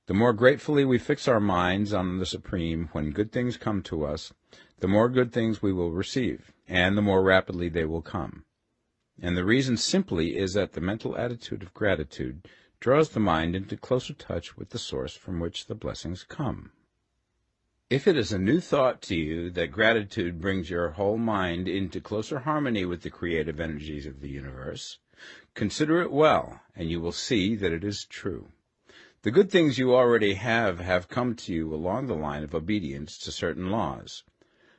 Speaker 1: The more gratefully we fix our minds on the Supreme when good things come to us, the more good things we will receive, and the more rapidly they will come. And the reason simply is that the mental attitude of gratitude draws the mind into closer touch with the source from which the blessings come. If it is a new thought to you that gratitude brings your whole mind into closer harmony with the creative energies of the universe, Consider it well, and you will see that it is true. The good things you already have come to you along the line of obedience to certain laws.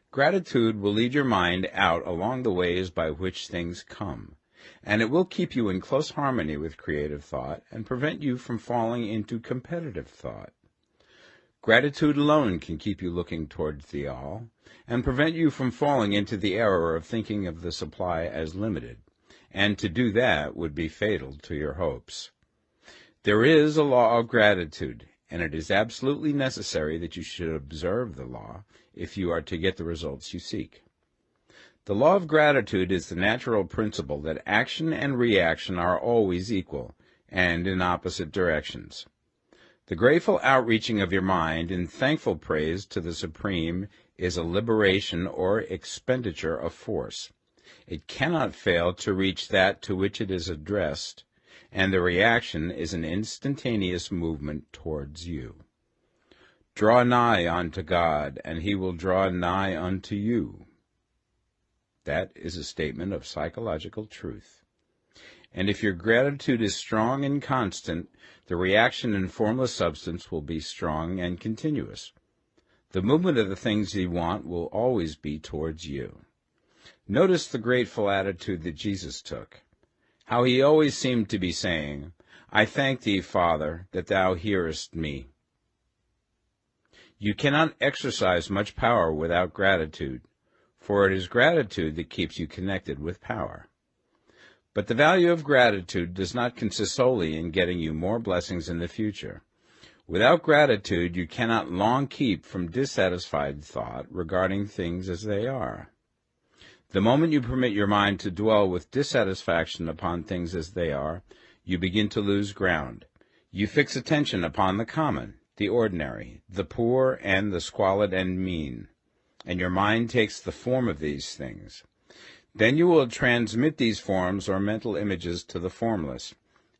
Speaker 1: Gratitude will lead your mind out along the ways by which things come, and it will keep you in close harmony with creative thought and prevent you from falling into competitive thought. Gratitude alone can keep you looking toward the all, and prevent you from falling into the error of thinking of the supply as limited, and to do that would be fatal to your hopes. There is a law of gratitude, and it is absolutely necessary that you should observe the law if you are to get the results you seek. The law of gratitude is the natural principle that action and reaction are always equal, and in opposite directions. The grateful outreaching of your mind in thankful praise to the Supreme is a liberation or expenditure of force. It cannot fail to reach that to which it is addressed, and the reaction is an instantaneous movement towards you. Draw nigh unto God, and he will draw nigh unto you. That is a statement of psychological truth. And if your gratitude is strong and constant, the reaction in formless substance will be strong and continuous. The movement of the things you want will always be towards you. Notice the grateful attitude that Jesus took, how he always seemed to be saying, I thank thee, Father, that thou hearest me. You cannot exercise much power without gratitude, for it is gratitude that keeps you connected with power. But the value of gratitude does not consist solely in getting you more blessings in the future. Without gratitude, you cannot long keep from dissatisfied thought regarding things as they are. The moment you permit your mind to dwell with dissatisfaction upon things as they are, you begin to lose ground. You fix attention upon the common, the ordinary, the poor, and the squalid and mean, and your mind takes the form of these things. Then you will transmit these forms or mental images to the formless,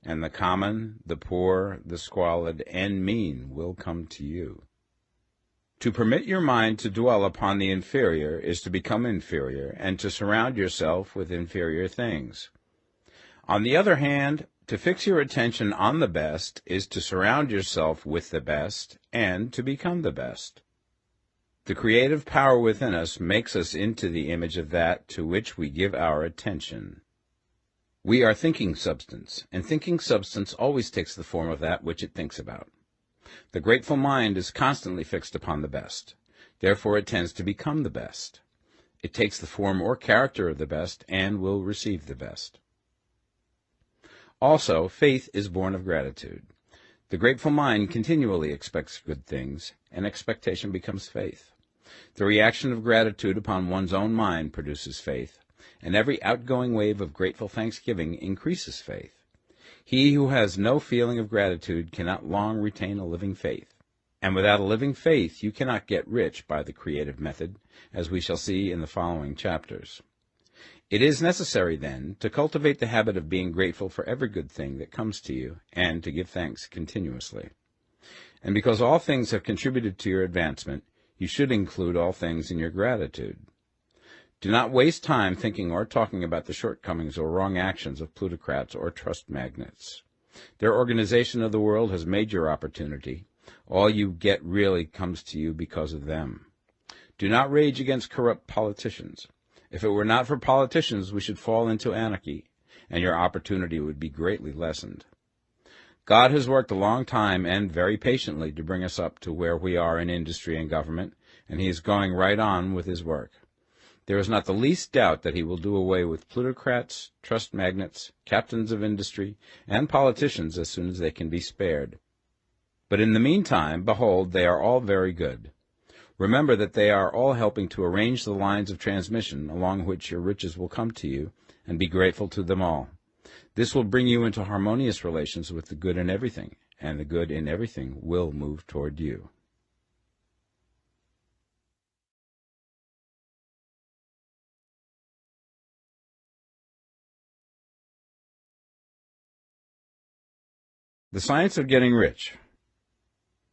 Speaker 1: and the common, the poor, the squalid, and mean will come to you. To permit your mind to dwell upon the inferior is to become inferior, and to surround yourself with inferior things. On the other hand, to fix your attention on the best is to surround yourself with the best, and to become the best. The creative power within us makes us into the image of that to which we give our attention. We are thinking substance, and thinking substance always takes the form of that which it thinks about. The grateful mind is constantly fixed upon the best. Therefore it tends to become the best. It takes the form or character of the best and will receive the best. Also, faith is born of gratitude. The grateful mind continually expects good things, and expectation becomes faith. The reaction of gratitude upon one's own mind produces faith, and every outgoing wave of grateful thanksgiving increases faith. He who has no feeling of gratitude cannot long retain a living faith, and without a living faith you cannot get rich by the creative method, as we shall see in the following chapters. It is necessary, then, to cultivate the habit of being grateful for every good thing that comes to you, and to give thanks continuously. And because all things have contributed to your advancement, you should include all things in your gratitude. Do not waste time thinking or talking about the shortcomings or wrong actions of plutocrats or trust magnates. Their organization of the world has made your opportunity. All you get really comes to you because of them. Do not rage against corrupt politicians. If it were not for politicians, we should fall into anarchy, and your opportunity would be greatly lessened. God has worked a long time and very patiently to bring us up to where we are in industry and government, and he is going right on with his work. There is not the least doubt that he will do away with plutocrats, trust magnates, captains of industry, and politicians as soon as they can be spared. But in the meantime, behold, they are all very good. Remember that they are all helping to arrange the lines of transmission along which your riches will come to you, and be grateful to them all. This will bring you into harmonious relations with the good in everything, and the good in everything will move toward you. The Science of Getting Rich,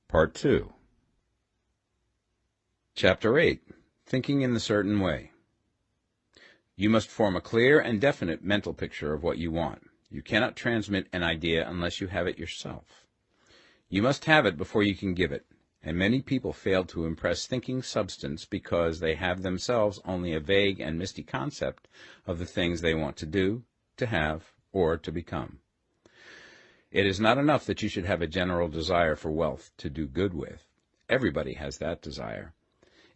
Speaker 1: Part 2. Chapter 8. Thinking in the Certain Way. You must form a clear and definite mental picture of what you want. You cannot transmit an idea unless you have it yourself. You must have it before you can give it, and many people fail to impress thinking substance because they have themselves only a vague and misty concept of the things they want to do, to have, or to become. It is not enough that you should have a general desire for wealth to do good with. Everybody has that desire.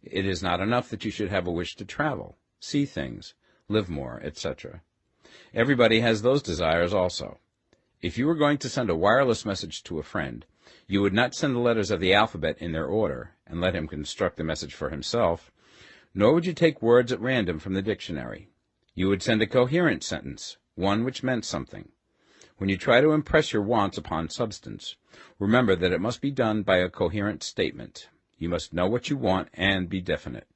Speaker 1: It is not enough that you should have a wish to travel, see things, live more, etc. Everybody has those desires also. If you were going to send a wireless message to a friend, you would not send the letters of the alphabet in their order and let him construct the message for himself, nor would you take words at random from the dictionary. You would send a coherent sentence, one which meant something. When you try to impress your wants upon substance, remember that it must be done by a coherent statement. You must know what you want and be definite.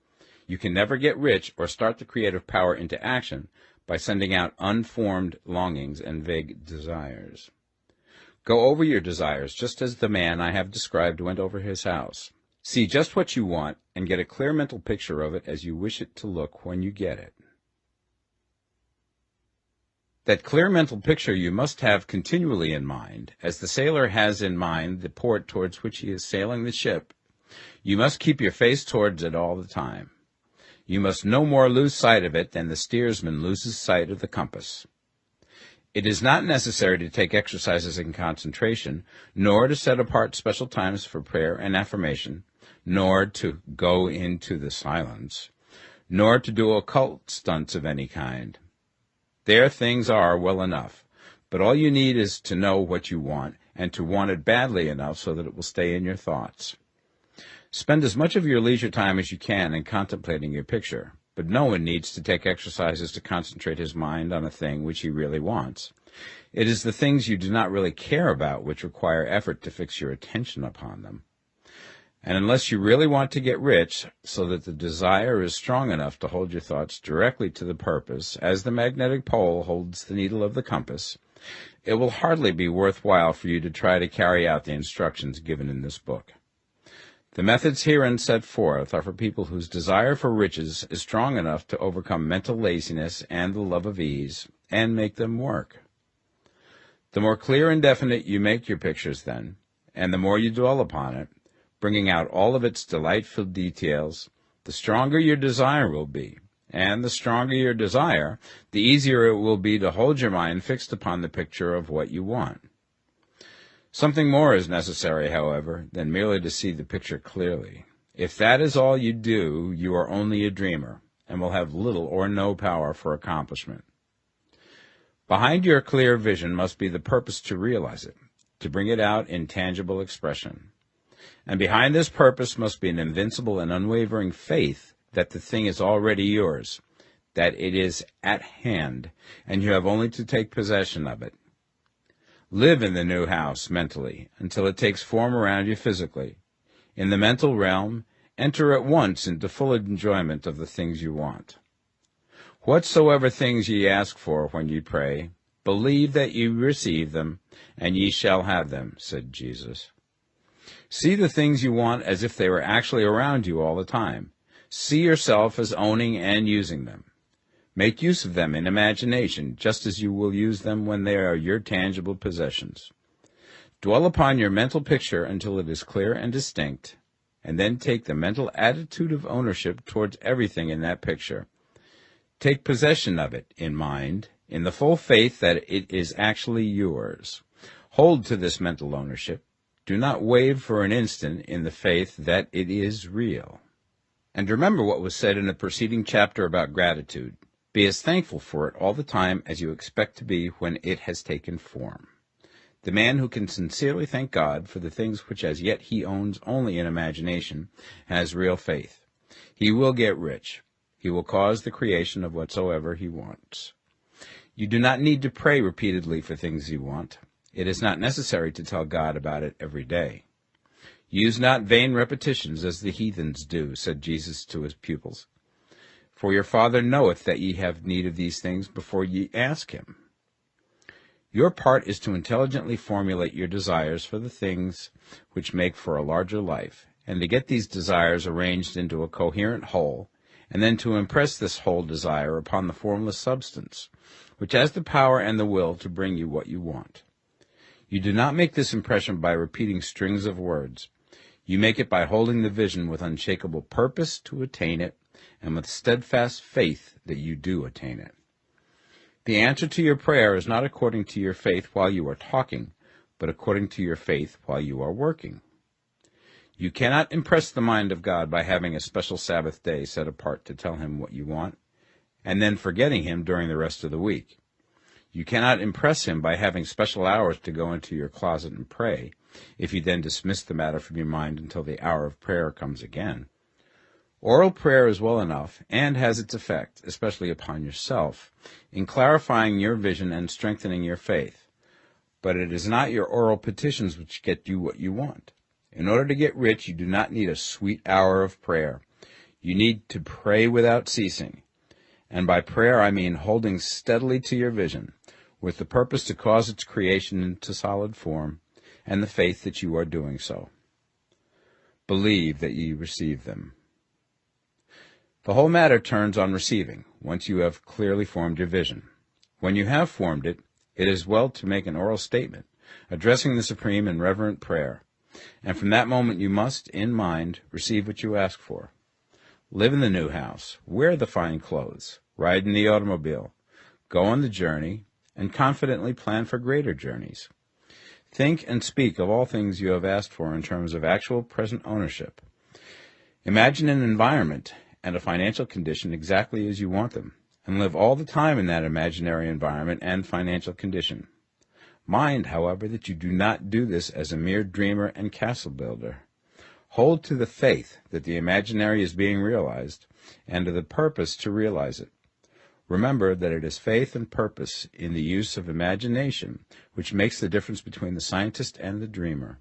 Speaker 1: You can never get rich or start the creative power into action by sending out unformed longings and vague desires. Go over your desires just as the man I have described went over his house. See just what you want and get a clear mental picture of it as you wish it to look when you get it. That clear mental picture you must have continually in mind, as the sailor has in mind the port towards which he is sailing the ship. You must keep your face towards it all the time. You must no more lose sight of it than the steersman loses sight of the compass. It is not necessary to take exercises in concentration, nor to set apart special times for prayer and affirmation, nor to go into the silence, nor to do occult stunts of any kind. There things are well enough, but all you need is to know what you want, and to want it badly enough so that it will stay in your thoughts. Spend as much of your leisure time as you can in contemplating your picture, but no one needs to take exercises to concentrate his mind on a thing which he really wants. It is the things you do not really care about which require effort to fix your attention upon them. And unless you really want to get rich, so that the desire is strong enough to hold your thoughts directly to the purpose, as the magnetic pole holds the needle of the compass, it will hardly be worthwhile for you to try to carry out the instructions given in this book. The methods herein set forth are for people whose desire for riches is strong enough to overcome mental laziness and the love of ease, and make them work. The more clear and definite you make your pictures then, and the more you dwell upon it, bringing out all of its delightful details, the stronger your desire will be, and the stronger your desire, the easier it will be to hold your mind fixed upon the picture of what you want. Something more is necessary, however, than merely to see the picture clearly. If that is all you do, you are only a dreamer, and will have little or no power for accomplishment. Behind your clear vision must be the purpose to realize it, to bring it out in tangible expression. And behind this purpose must be an invincible and unwavering faith that the thing is already yours, that it is at hand, and you have only to take possession of it. Live in the new house mentally until it takes form around you physically. In the mental realm, enter at once into full enjoyment of the things you want. Whatsoever things ye ask for when ye pray, believe that ye receive them, and ye shall have them, said Jesus. See the things you want as if they were actually around you all the time. See yourself as owning and using them. Make use of them in imagination, just as you will use them when they are your tangible possessions. Dwell upon your mental picture until it is clear and distinct, and then take the mental attitude of ownership towards everything in that picture. Take possession of it in mind, in the full faith that it is actually yours. Hold to this mental ownership. Do not waver for an instant in the faith that it is real. And remember what was said in the preceding chapter about gratitude. Be as thankful for it all the time as you expect to be when it has taken form. The man who can sincerely thank God for the things which as yet he owns only in imagination has real faith. He will get rich. He will cause the creation of whatsoever he wants. You do not need to pray repeatedly for things you want. It is not necessary to tell God about it every day. Use not vain repetitions as the heathens do, said Jesus to his pupils. For your Father knoweth that ye have need of these things before ye ask him. Your part is to intelligently formulate your desires for the things which make for a larger life, and to get these desires arranged into a coherent whole, and then to impress this whole desire upon the formless substance, which has the power and the will to bring you what you want. You do not make this impression by repeating strings of words. You make it by holding the vision with unshakable purpose to attain it, and with steadfast faith that you do attain it. The answer to your prayer is not according to your faith while you are talking, but according to your faith while you are working. You cannot impress the mind of God by having a special Sabbath day set apart to tell him what you want, and then forgetting him during the rest of the week. You cannot impress him by having special hours to go into your closet and pray, if you then dismiss the matter from your mind until the hour of prayer comes again. Oral prayer is well enough, and has its effect, especially upon yourself, in clarifying your vision and strengthening your faith. But it is not your oral petitions which get you what you want. In order to get rich, you do not need a sweet hour of prayer. You need to pray without ceasing. And by prayer I mean holding steadily to your vision, with the purpose to cause its creation into solid form, and the faith that you are doing so. Believe that ye receive them. The whole matter turns on receiving, once you have clearly formed your vision. When you have formed it, it is well to make an oral statement, addressing the Supreme in reverent prayer, and from that moment you must, in mind, receive what you ask for. Live in the new house, wear the fine clothes, ride in the automobile, go on the journey, and confidently plan for greater journeys. Think and speak of all things you have asked for in terms of actual present ownership. Imagine an environment and a financial condition exactly as you want them, and live all the time in that imaginary environment and financial condition. Mind, however, that you do not do this as a mere dreamer and castle builder. Hold to the faith that the imaginary is being realized, and to the purpose to realize it. Remember that it is faith and purpose in the use of imagination which makes the difference between the scientist and the dreamer.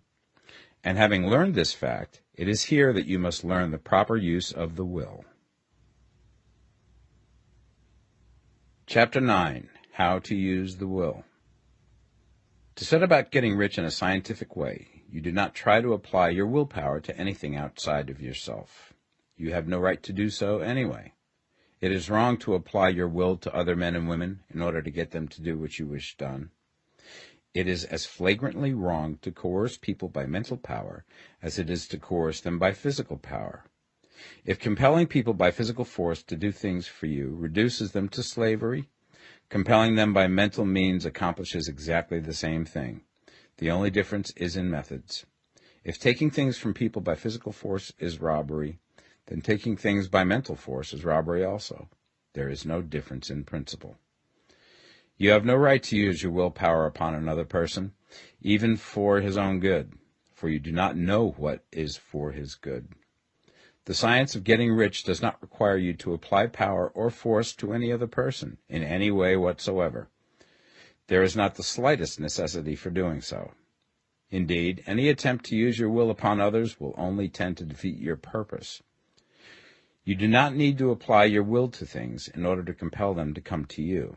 Speaker 1: And having learned this fact, it is here that you must learn the proper use of the will. Chapter 9. How to Use the Will. To set about getting rich in a scientific way, you do not try to apply your willpower to anything outside of yourself. You have no right to do so anyway. It is wrong to apply your will to other men and women in order to get them to do what you wish done. It is as flagrantly wrong to coerce people by mental power as it is to coerce them by physical power. If compelling people by physical force to do things for you reduces them to slavery, compelling them by mental means accomplishes exactly the same thing. The only difference is in methods. If taking things from people by physical force is robbery, then taking things by mental force is robbery also. There is no difference in principle. You have no right to use your willpower upon another person, even for his own good, for you do not know what is for his good. The science of getting rich does not require you to apply power or force to any other person in any way whatsoever. There is not the slightest necessity for doing so. Indeed, any attempt to use your will upon others will only tend to defeat your purpose. You do not need to apply your will to things in order to compel them to come to you.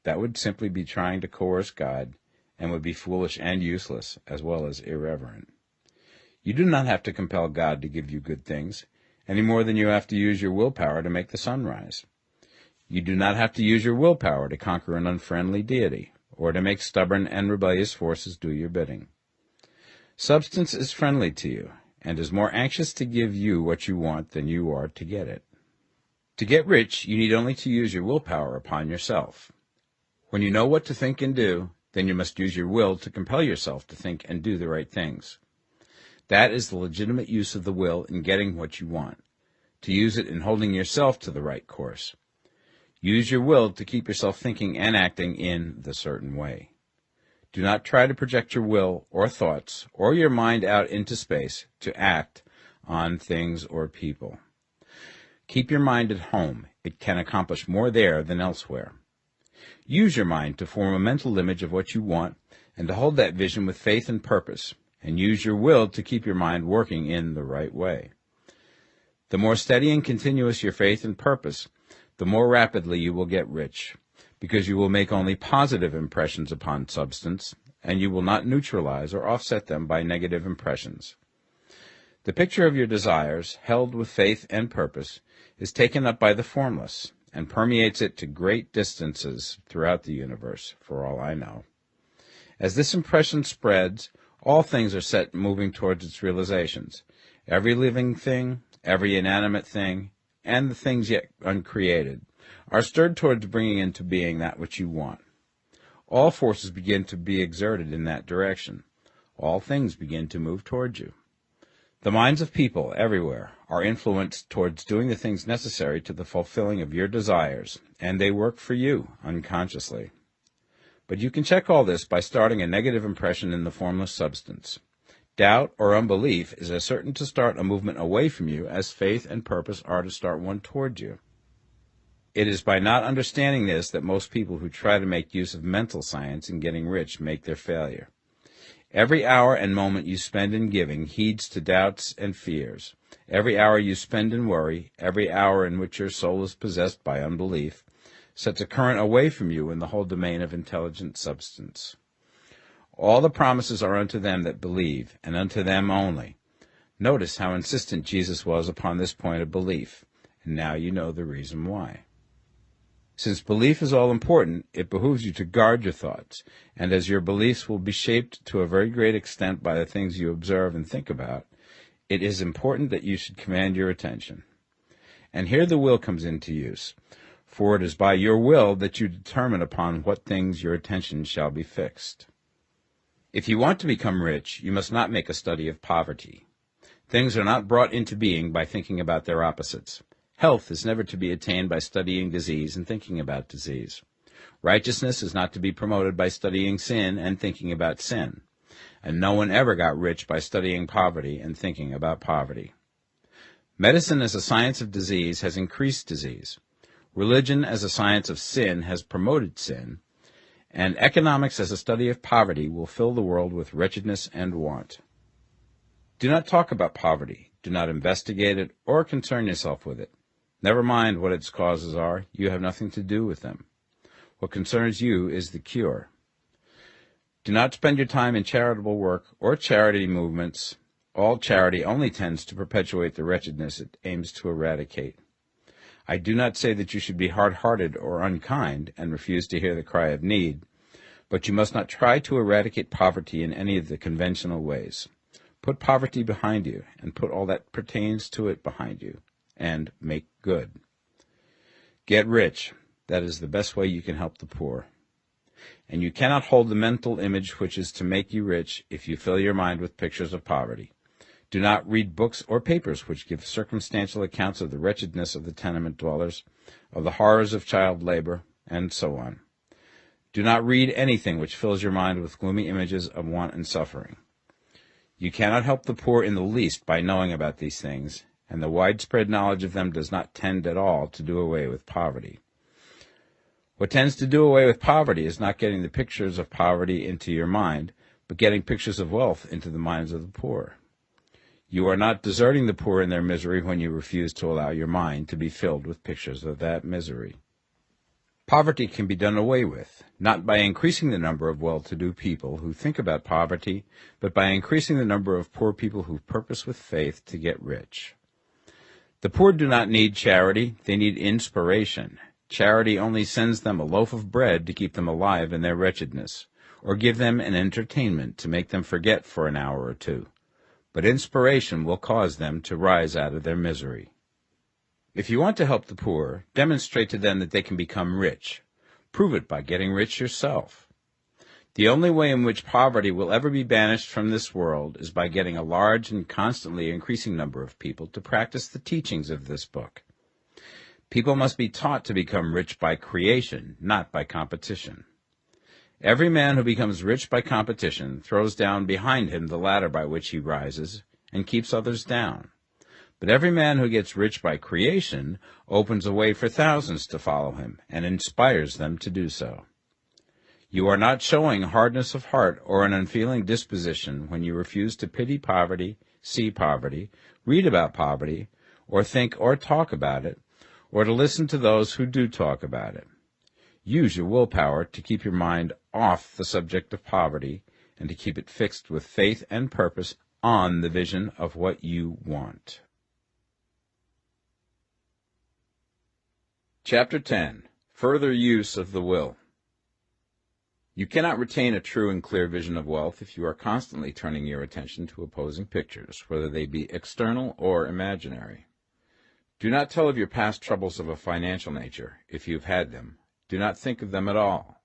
Speaker 1: That would simply be trying to coerce God, and would be foolish and useless, as well as irreverent. You do not have to compel God to give you good things, any more than you have to use your willpower to make the sun rise. You do not have to use your willpower to conquer an unfriendly deity, or to make stubborn and rebellious forces do your bidding. Substance is friendly to you, and is more anxious to give you what you want than you are to get it. To get rich, you need only to use your willpower upon yourself. When you know what to think and do, then you must use your will to compel yourself to think and do the right things. That is the legitimate use of the will in getting what you want, to use it in holding yourself to the right course. Use your will to keep yourself thinking and acting in the certain way. Do not try to project your will or thoughts or your mind out into space to act on things or people. Keep your mind at home. It can accomplish more there than elsewhere. Use your mind to form a mental image of what you want and to hold that vision with faith and purpose, and use your will to keep your mind working in the right way. The more steady and continuous your faith and purpose, the more rapidly you will get rich, because you will make only positive impressions upon substance, and you will not neutralize or offset them by negative impressions. The picture of your desires, held with faith and purpose, is taken up by the formless and permeates it to great distances throughout the universe, for all I know. As this impression spreads, all things are set moving towards its realizations. Every living thing, every inanimate thing, and the things yet uncreated are stirred towards bringing into being that which you want. All forces begin to be exerted in that direction. All things begin to move towards you. The minds of people everywhere are influenced towards doing the things necessary to the fulfilling of your desires, and they work for you unconsciously. But you can check all this by starting a negative impression in the formless substance. Doubt or unbelief is as certain to start a movement away from you as faith and purpose are to start one toward you. It is by not understanding this that most people who try to make use of mental science in getting rich make their failure. Every hour and moment you spend in giving heeds to doubts and fears. Every hour you spend in worry, every hour in which your soul is possessed by unbelief, sets a current away from you in the whole domain of intelligent substance. All the promises are unto them that believe, and unto them only. Notice how insistent Jesus was upon this point of belief, and now you know the reason why. Since belief is all important, it behooves you to guard your thoughts, and as your beliefs will be shaped to a very great extent by the things you observe and think about, it is important that you should command your attention. And here the will comes into use, for it is by your will that you determine upon what things your attention shall be fixed. If you want to become rich, you must not make a study of poverty. Things are not brought into being by thinking about their opposites. Health is never to be attained by studying disease and thinking about disease. Righteousness is not to be promoted by studying sin and thinking about sin. And no one ever got rich by studying poverty and thinking about poverty. Medicine as a science of disease has increased disease. Religion as a science of sin has promoted sin. And economics as a study of poverty will fill the world with wretchedness and want. Do not talk about poverty. Do not investigate it or concern yourself with it. Never mind what its causes are. You have nothing to do with them. What concerns you is the cure. Do not spend your time in charitable work or charity movements. All charity only tends to perpetuate the wretchedness it aims to eradicate. I do not say that you should be hard-hearted or unkind and refuse to hear the cry of need, but you must not try to eradicate poverty in any of the conventional ways. Put poverty behind you, and put all that pertains to it behind you, and make good. Get rich. That is the best way you can help the poor. And you cannot hold the mental image which is to make you rich if you fill your mind with pictures of poverty. Do not read books or papers which give circumstantial accounts of the wretchedness of the tenement dwellers, of the horrors of child labor, and so on. Do not read anything which fills your mind with gloomy images of want and suffering. You cannot help the poor in the least by knowing about these things, and the widespread knowledge of them does not tend at all to do away with poverty. What tends to do away with poverty is not getting the pictures of poverty into your mind, but getting pictures of wealth into the minds of the poor. You are not deserting the poor in their misery when you refuse to allow your mind to be filled with pictures of that misery. Poverty can be done away with, not by increasing the number of well-to-do people who think about poverty, but by increasing the number of poor people who purpose with faith to get rich. The poor do not need charity, they need inspiration. Charity only sends them a loaf of bread to keep them alive in their wretchedness, or give them an entertainment to make them forget for an hour or two. But inspiration will cause them to rise out of their misery. If you want to help the poor, demonstrate to them that they can become rich. Prove it by getting rich yourself. The only way in which poverty will ever be banished from this world is by getting a large and constantly increasing number of people to practice the teachings of this book. People must be taught to become rich by creation, not by competition. Every man who becomes rich by competition throws down behind him the ladder by which he rises and keeps others down. But every man who gets rich by creation opens a way for thousands to follow him and inspires them to do so. You are not showing hardness of heart or an unfeeling disposition when you refuse to pity poverty, see poverty, read about poverty, or think or talk about it, or to listen to those who do talk about it. Use your willpower to keep your mind off the subject of poverty and to keep it fixed with faith and purpose on the vision of what you want. Chapter 10. Further Use of the Will. You cannot retain a true and clear vision of wealth if you are constantly turning your attention to opposing pictures, whether they be external or imaginary. Do not tell of your past troubles of a financial nature, if you have had them. Do not think of them at all.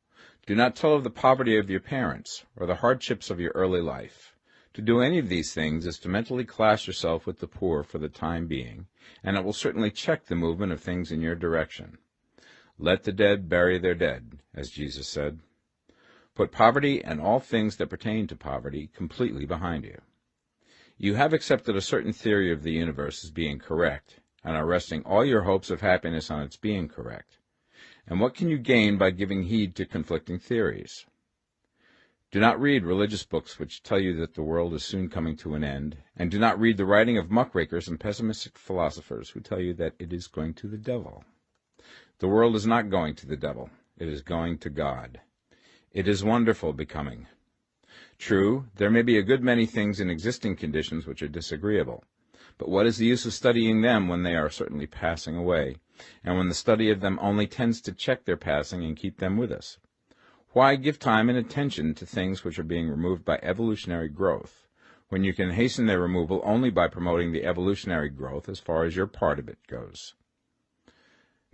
Speaker 1: Do not tell of the poverty of your parents, or the hardships of your early life. To do any of these things is to mentally class yourself with the poor for the time being, and it will certainly check the movement of things in your direction. Let the dead bury their dead, as Jesus said. Put poverty and all things that pertain to poverty completely behind you. You have accepted a certain theory of the universe as being correct, and are resting all your hopes of happiness on its being correct. And what can you gain by giving heed to conflicting theories? Do not read religious books which tell you that the world is soon coming to an end, and do not read the writing of muckrakers and pessimistic philosophers who tell you that it is going to the devil. The world is not going to the devil. It is going to God. It is wonderful becoming. True, there may be a good many things in existing conditions which are disagreeable, but what is the use of studying them when they are certainly passing away, and when the study of them only tends to check their passing and keep them with us? Why give time and attention to things which are being removed by evolutionary growth, when you can hasten their removal only by promoting the evolutionary growth as far as your part of it goes?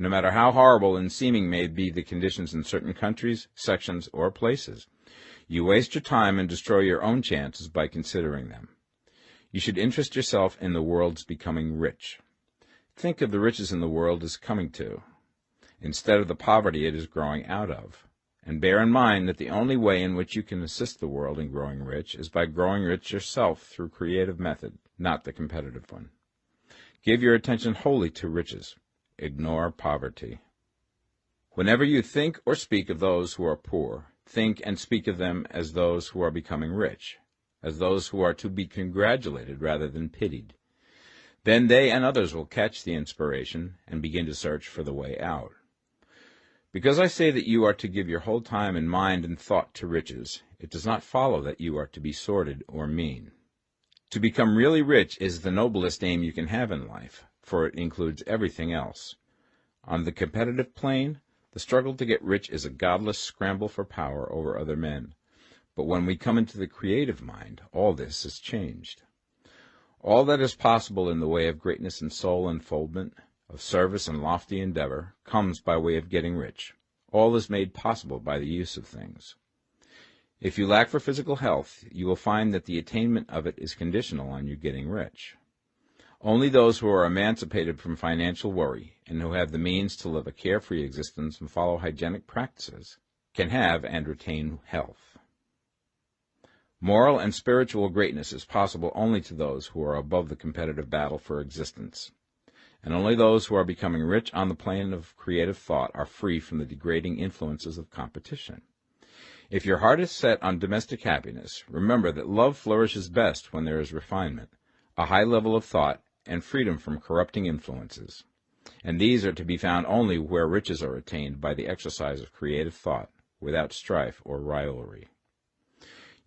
Speaker 1: No matter how horrible and seeming may be the conditions in certain countries, sections, or places, you waste your time and destroy your own chances by considering them. You should interest yourself in the world's becoming rich. Think of the riches in the world as coming to, instead of the poverty it is growing out of, and bear in mind that the only way in which you can assist the world in growing rich is by growing rich yourself through creative method, not the competitive one. Give your attention wholly to riches. Ignore poverty. Whenever you think or speak of those who are poor, think and speak of them as those who are becoming rich, as those who are to be congratulated rather than pitied. Then they and others will catch the inspiration and begin to search for the way out. Because I say that you are to give your whole time and mind and thought to riches, it does not follow that you are to be sordid or mean. To become really rich is the noblest aim you can have in life, for it includes everything else. On the competitive plane, the struggle to get rich is a godless scramble for power over other men. But when we come into the creative mind, all this is changed. All that is possible in the way of greatness and soul unfoldment, of service and lofty endeavor, comes by way of getting rich. All is made possible by the use of things. If you lack for physical health, you will find that the attainment of it is conditional on you getting rich. Only those who are emancipated from financial worry and who have the means to live a carefree existence and follow hygienic practices can have and retain health. Moral and spiritual greatness is possible only to those who are above the competitive battle for existence, and only those who are becoming rich on the plane of creative thought are free from the degrading influences of competition. If your heart is set on domestic happiness, remember that love flourishes best when there is refinement, a high level of thought, and freedom from corrupting influences. And these are to be found only where riches are attained by the exercise of creative thought, without strife or rivalry.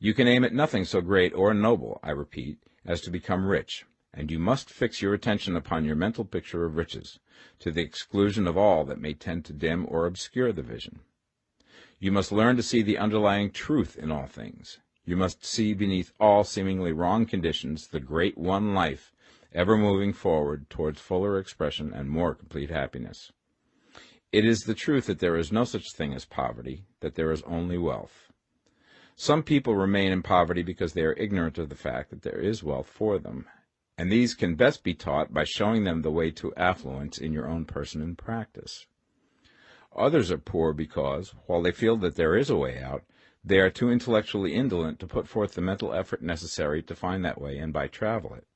Speaker 1: You can aim at nothing so great or noble, I repeat, as to become rich, and you must fix your attention upon your mental picture of riches, to the exclusion of all that may tend to dim or obscure the vision. You must learn to see the underlying truth in all things. You must see beneath all seemingly wrong conditions the great one life, ever moving forward towards fuller expression and more complete happiness. It is the truth that there is no such thing as poverty, that there is only wealth. Some people remain in poverty because they are ignorant of the fact that there is wealth for them, and these can best be taught by showing them the way to affluence in your own person and practice. Others are poor because, while they feel that there is a way out, they are too intellectually indolent to put forth the mental effort necessary to find that way and by travel it.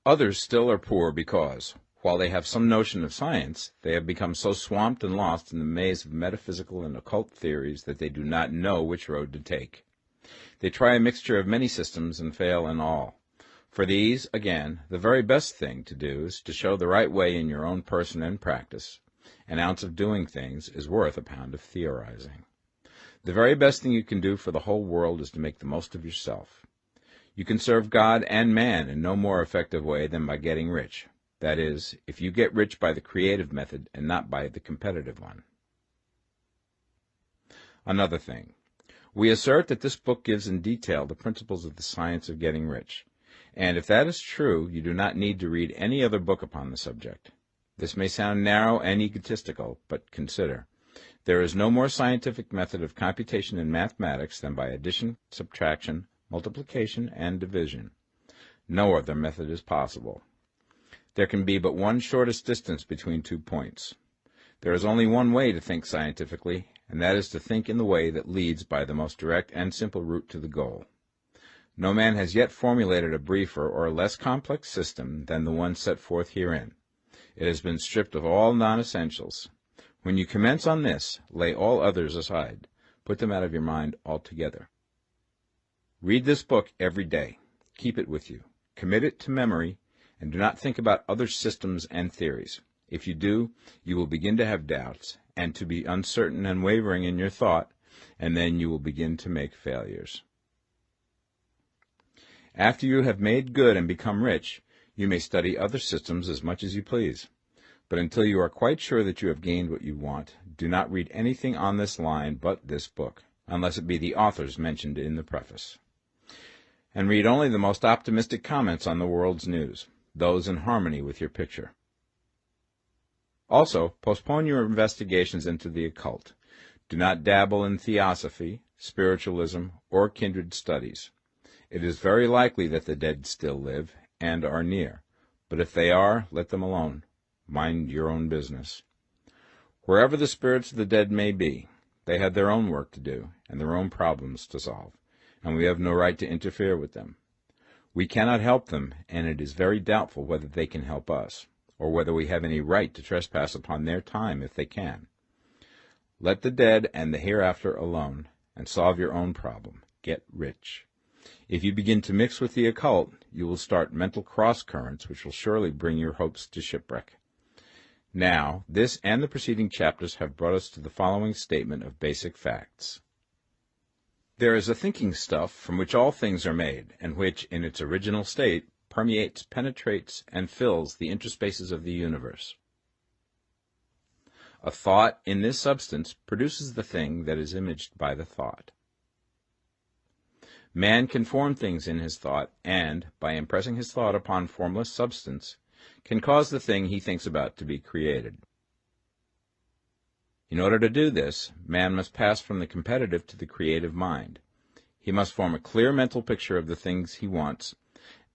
Speaker 1: Others still are poor because, while they have some notion of science, they have become so swamped and lost in the maze of metaphysical and occult theories that they do not know which road to take. They try a mixture of many systems and fail in all. For these, again, the very best thing to do is to show the right way in your own person and practice. An ounce of doing things is worth a pound of theorizing. The very best thing you can do for the whole world is to make the most of yourself. You can serve God and man in no more effective way than by getting rich. That is, if you get rich by the creative method and not by the competitive one. Another thing. We assert that this book gives in detail the principles of the science of getting rich. And if that is true, you do not need to read any other book upon the subject. This may sound narrow and egotistical, but consider. There is no more scientific method of computation in mathematics than by addition, subtraction, multiplication, and division. No other method is possible. There can be but one shortest distance between 2 points. There is only one way to think scientifically, and that is to think in the way that leads by the most direct and simple route to the goal. No man has yet formulated a briefer or less complex system than the one set forth herein. It has been stripped of all non-essentials. When you commence on this, lay all others aside. Put them out of your mind altogether. Read this book every day. Keep it with you. Commit it to memory, and do not think about other systems and theories. If you do, you will begin to have doubts, and to be uncertain and wavering in your thought, and then you will begin to make failures. After you have made good and become rich, you may study other systems as much as you please. But until you are quite sure that you have gained what you want, do not read anything on this line but this book, unless it be the authors mentioned in the preface. And read only the most optimistic comments on the world's news, those in harmony with your picture. Also, postpone your investigations into the occult. Do not dabble in theosophy, spiritualism, or kindred studies. It is very likely that the dead still live and are near, but if they are, let them alone. Mind your own business. Wherever the spirits of the dead may be, they have their own work to do and their own problems to solve, and we have no right to interfere with them. We cannot help them, and it is very doubtful whether they can help us, or whether we have any right to trespass upon their time if they can. Let the dead and the hereafter alone, and solve your own problem. Get rich. If you begin to mix with the occult, you will start mental cross-currents which will surely bring your hopes to shipwreck. Now, this and the preceding chapters have brought us to the following statement of basic facts. There is a thinking stuff from which all things are made, and which, in its original state, permeates, penetrates, and fills the interspaces of the universe. A thought in this substance produces the thing that is imaged by the thought. Man can form things in his thought, and, by impressing his thought upon formless substance, can cause the thing he thinks about to be created. In order to do this, man must pass from the competitive to the creative mind. He must form a clear mental picture of the things he wants,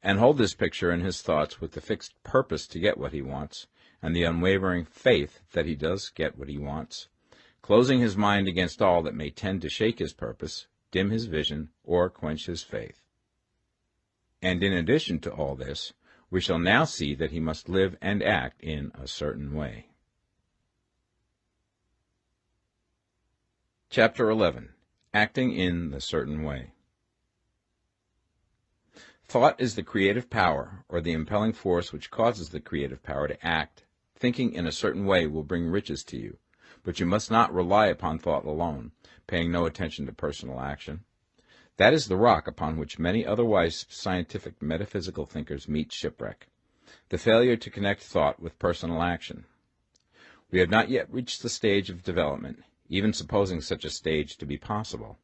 Speaker 1: and hold this picture in his thoughts with the fixed purpose to get what he wants, and the unwavering faith that he does get what he wants, closing his mind against all that may tend to shake his purpose, dim his vision, or quench his faith. And in addition to all this, we shall now see that he must live and act in a certain way. Chapter 11. Acting in the Certain Way. Thought is the creative power, or the impelling force which causes the creative power to act. Thinking in a certain way will bring riches to you, but you must not rely upon thought alone, paying no attention to personal action. That is the rock upon which many otherwise scientific metaphysical thinkers meet shipwreck, the failure to connect thought with personal action. We have not yet reached the stage of development, even supposing such a stage to be possible,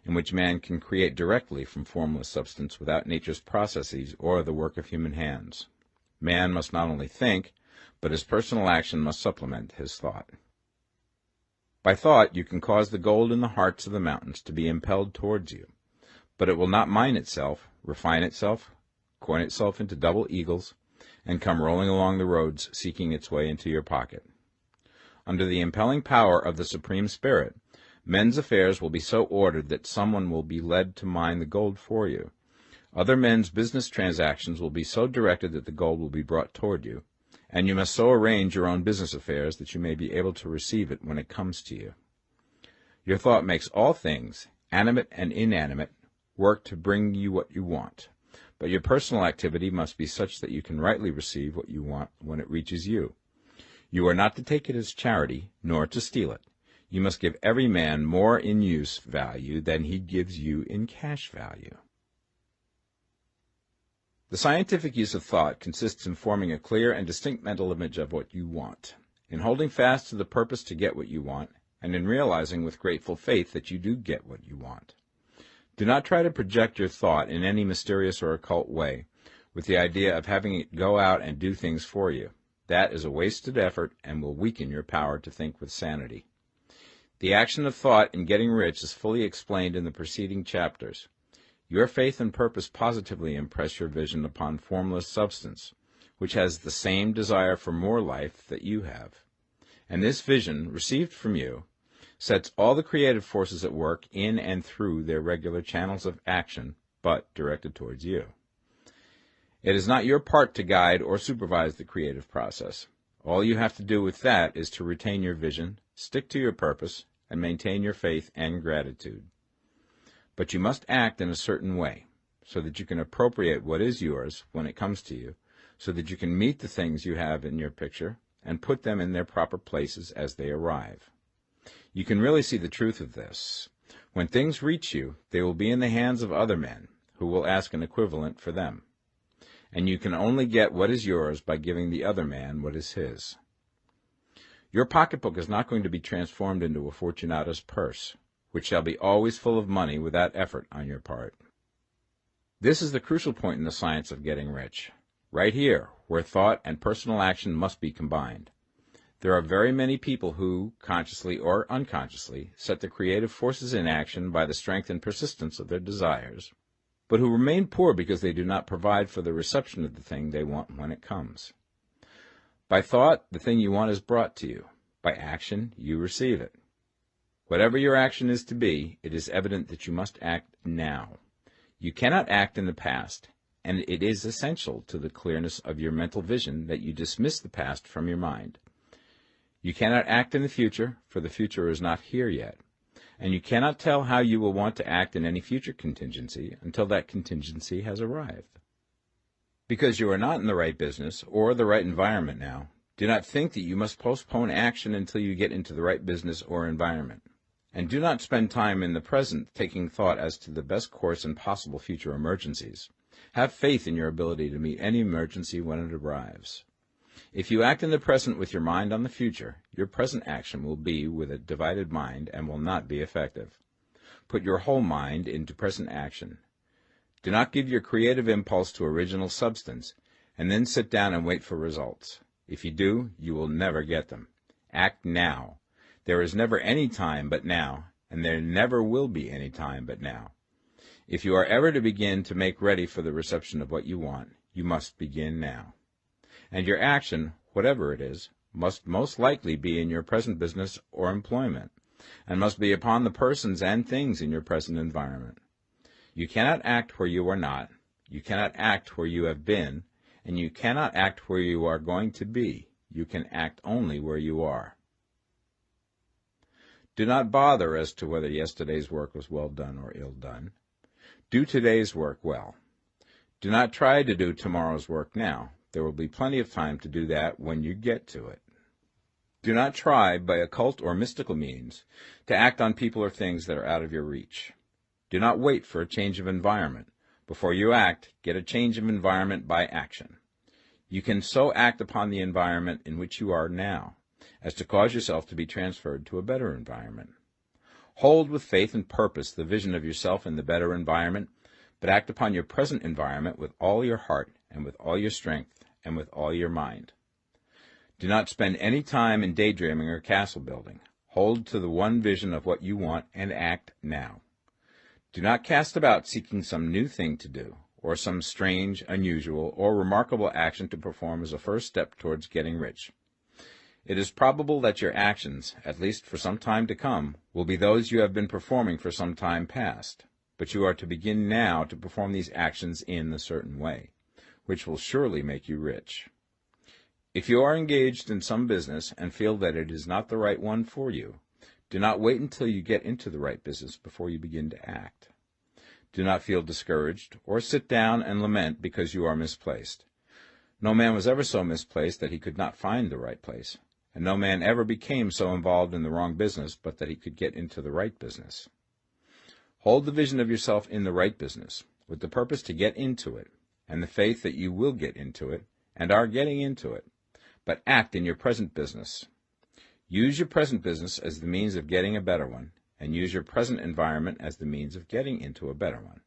Speaker 1: in which man can create directly from formless substance without nature's processes or the work of human hands. Man must not only think, but his personal action must supplement his thought. By thought you can cause the gold in the hearts of the mountains to be impelled towards you, but it will not mine itself, refine itself, coin itself into double eagles, and come rolling along the roads seeking its way into your pocket. Under the impelling power of the Supreme Spirit, men's affairs will be so ordered that someone will be led to mine the gold for you. Other men's business transactions will be so directed that the gold will be brought toward you, and you must so arrange your own business affairs that you may be able to receive it when it comes to you. Your thought makes all things, animate and inanimate, work to bring you what you want, but your personal activity must be such that you can rightly receive what you want when it reaches you. You are not to take it as charity, nor to steal it. You must give every man more in use value than he gives you in cash value. The scientific use of thought consists in forming a clear and distinct mental image of what you want, in holding fast to the purpose to get what you want, and in realizing with grateful faith that you do get what you want. Do not try to project your thought in any mysterious or occult way, with the idea of having it go out and do things for you. That is a wasted effort and will weaken your power to think with sanity. The action of thought in getting rich is fully explained in the preceding chapters. Your faith and purpose positively impress your vision upon formless substance, which has the same desire for more life that you have. And this vision, received from you, sets all the creative forces at work in and through their regular channels of action, but directed towards you. It is not your part to guide or supervise the creative process. All you have to do with that is to retain your vision, stick to your purpose, and maintain your faith and gratitude. But you must act in a certain way, so that you can appropriate what is yours when it comes to you, so that you can meet the things you have in your picture and put them in their proper places as they arrive. You can really see the truth of this. When things reach you, they will be in the hands of other men, who will ask an equivalent for them. And you can only get what is yours by giving the other man what is his. Your pocketbook is not going to be transformed into a Fortunata's purse, which shall be always full of money without effort on your part. This is the crucial point in the science of getting rich, right here, where thought and personal action must be combined. There are very many people who, consciously or unconsciously, set the creative forces in action by the strength and persistence of their desires, but who remain poor because they do not provide for the reception of the thing they want when it comes. By thought, the thing you want is brought to you. By action, you receive it. Whatever your action is to be, it is evident that you must act now. You cannot act in the past, and it is essential to the clearness of your mental vision that you dismiss the past from your mind. You cannot act in the future, for the future is not here yet, and you cannot tell how you will want to act in any future contingency until that contingency has arrived. Because you are not in the right business or the right environment now, do not think that you must postpone action until you get into the right business or environment. And do not spend time in the present taking thought as to the best course in possible future emergencies. Have faith in your ability to meet any emergency when it arrives. If you act in the present with your mind on the future, your present action will be with a divided mind and will not be effective. Put your whole mind into present action. Do not give your creative impulse to original substance, and then sit down and wait for results. If you do, you will never get them. Act now. There is never any time but now, and there never will be any time but now. If you are ever to begin to make ready for the reception of what you want, you must begin now. And your action, whatever it is, must most likely be in your present business or employment, and must be upon the persons and things in your present environment. You cannot act where you are not, you cannot act where you have been, and you cannot act where you are going to be. You can act only where you are. Do not bother as to whether yesterday's work was well done or ill done. Do today's work well. Do not try to do tomorrow's work now. There will be plenty of time to do that when you get to it. Do not try, by occult or mystical means, to act on people or things that are out of your reach. Do not wait for a change of environment. Before you act, get a change of environment by action. You can so act upon the environment in which you are now, as to cause yourself to be transferred to a better environment. Hold with faith and purpose the vision of yourself in the better environment, but act upon your present environment with all your heart and with all your strength and with all your mind. Do not spend any time in daydreaming or castle building. Hold to the one vision of what you want and act now. Do not cast about seeking some new thing to do, or some strange, unusual, or remarkable action to perform as a first step towards getting rich. It is probable that your actions, at least for some time to come, will be those you have been performing for some time past, but you are to begin now to perform these actions in a certain way, which will surely make you rich. If you are engaged in some business and feel that it is not the right one for you, do not wait until you get into the right business before you begin to act. Do not feel discouraged, or sit down and lament because you are misplaced. No man was ever so misplaced that he could not find the right place, and no man ever became so involved in the wrong business but that he could get into the right business. Hold the vision of yourself in the right business, with the purpose to get into it, and the faith that you will get into it, and are getting into it, but act in your present business. Use your present business as the means of getting a better one, and use your present environment as the means of getting into a better one.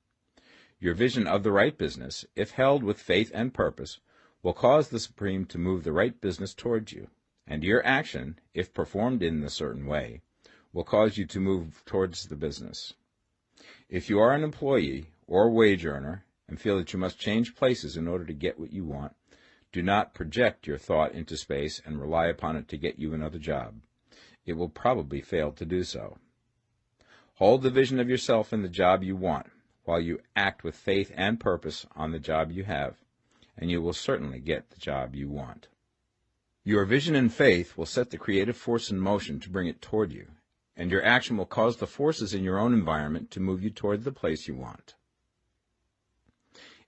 Speaker 1: Your vision of the right business, if held with faith and purpose, will cause the Supreme to move the right business towards you, and your action, if performed in a certain way, will cause you to move towards the business. If you are an employee or wage earner and feel that you must change places in order to get what you want, do not project your thought into space and rely upon it to get you another job. It will probably fail to do so. Hold the vision of yourself in the job you want, while you act with faith and purpose on the job you have, and you will certainly get the job you want. Your vision and faith will set the creative force in motion to bring it toward you, and your action will cause the forces in your own environment to move you toward the place you want.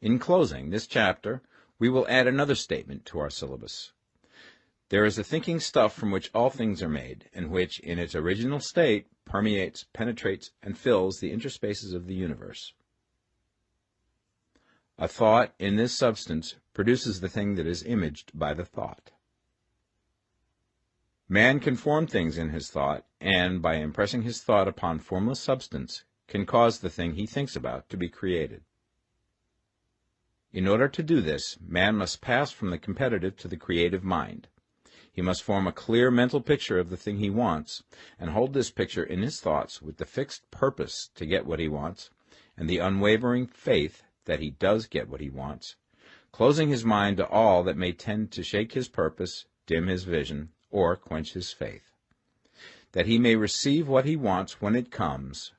Speaker 1: In closing this chapter, we will add another statement to our syllabus. There is a thinking stuff from which all things are made, and which, in its original state, permeates, penetrates, and fills the interspaces of the universe. A thought in this substance produces the thing that is imaged by the thought. Man can form things in his thought, and, by impressing his thought upon formless substance, can cause the thing he thinks about to be created. In order to do this, man must pass from the competitive to the creative mind. He must form a clear mental picture of the thing he wants, and hold this picture in his thoughts with the fixed purpose to get what he wants, and the unwavering faith that he does get what he wants, closing his mind to all that may tend to shake his purpose, dim his vision, or quench his faith. That he may receive what he wants when it comes,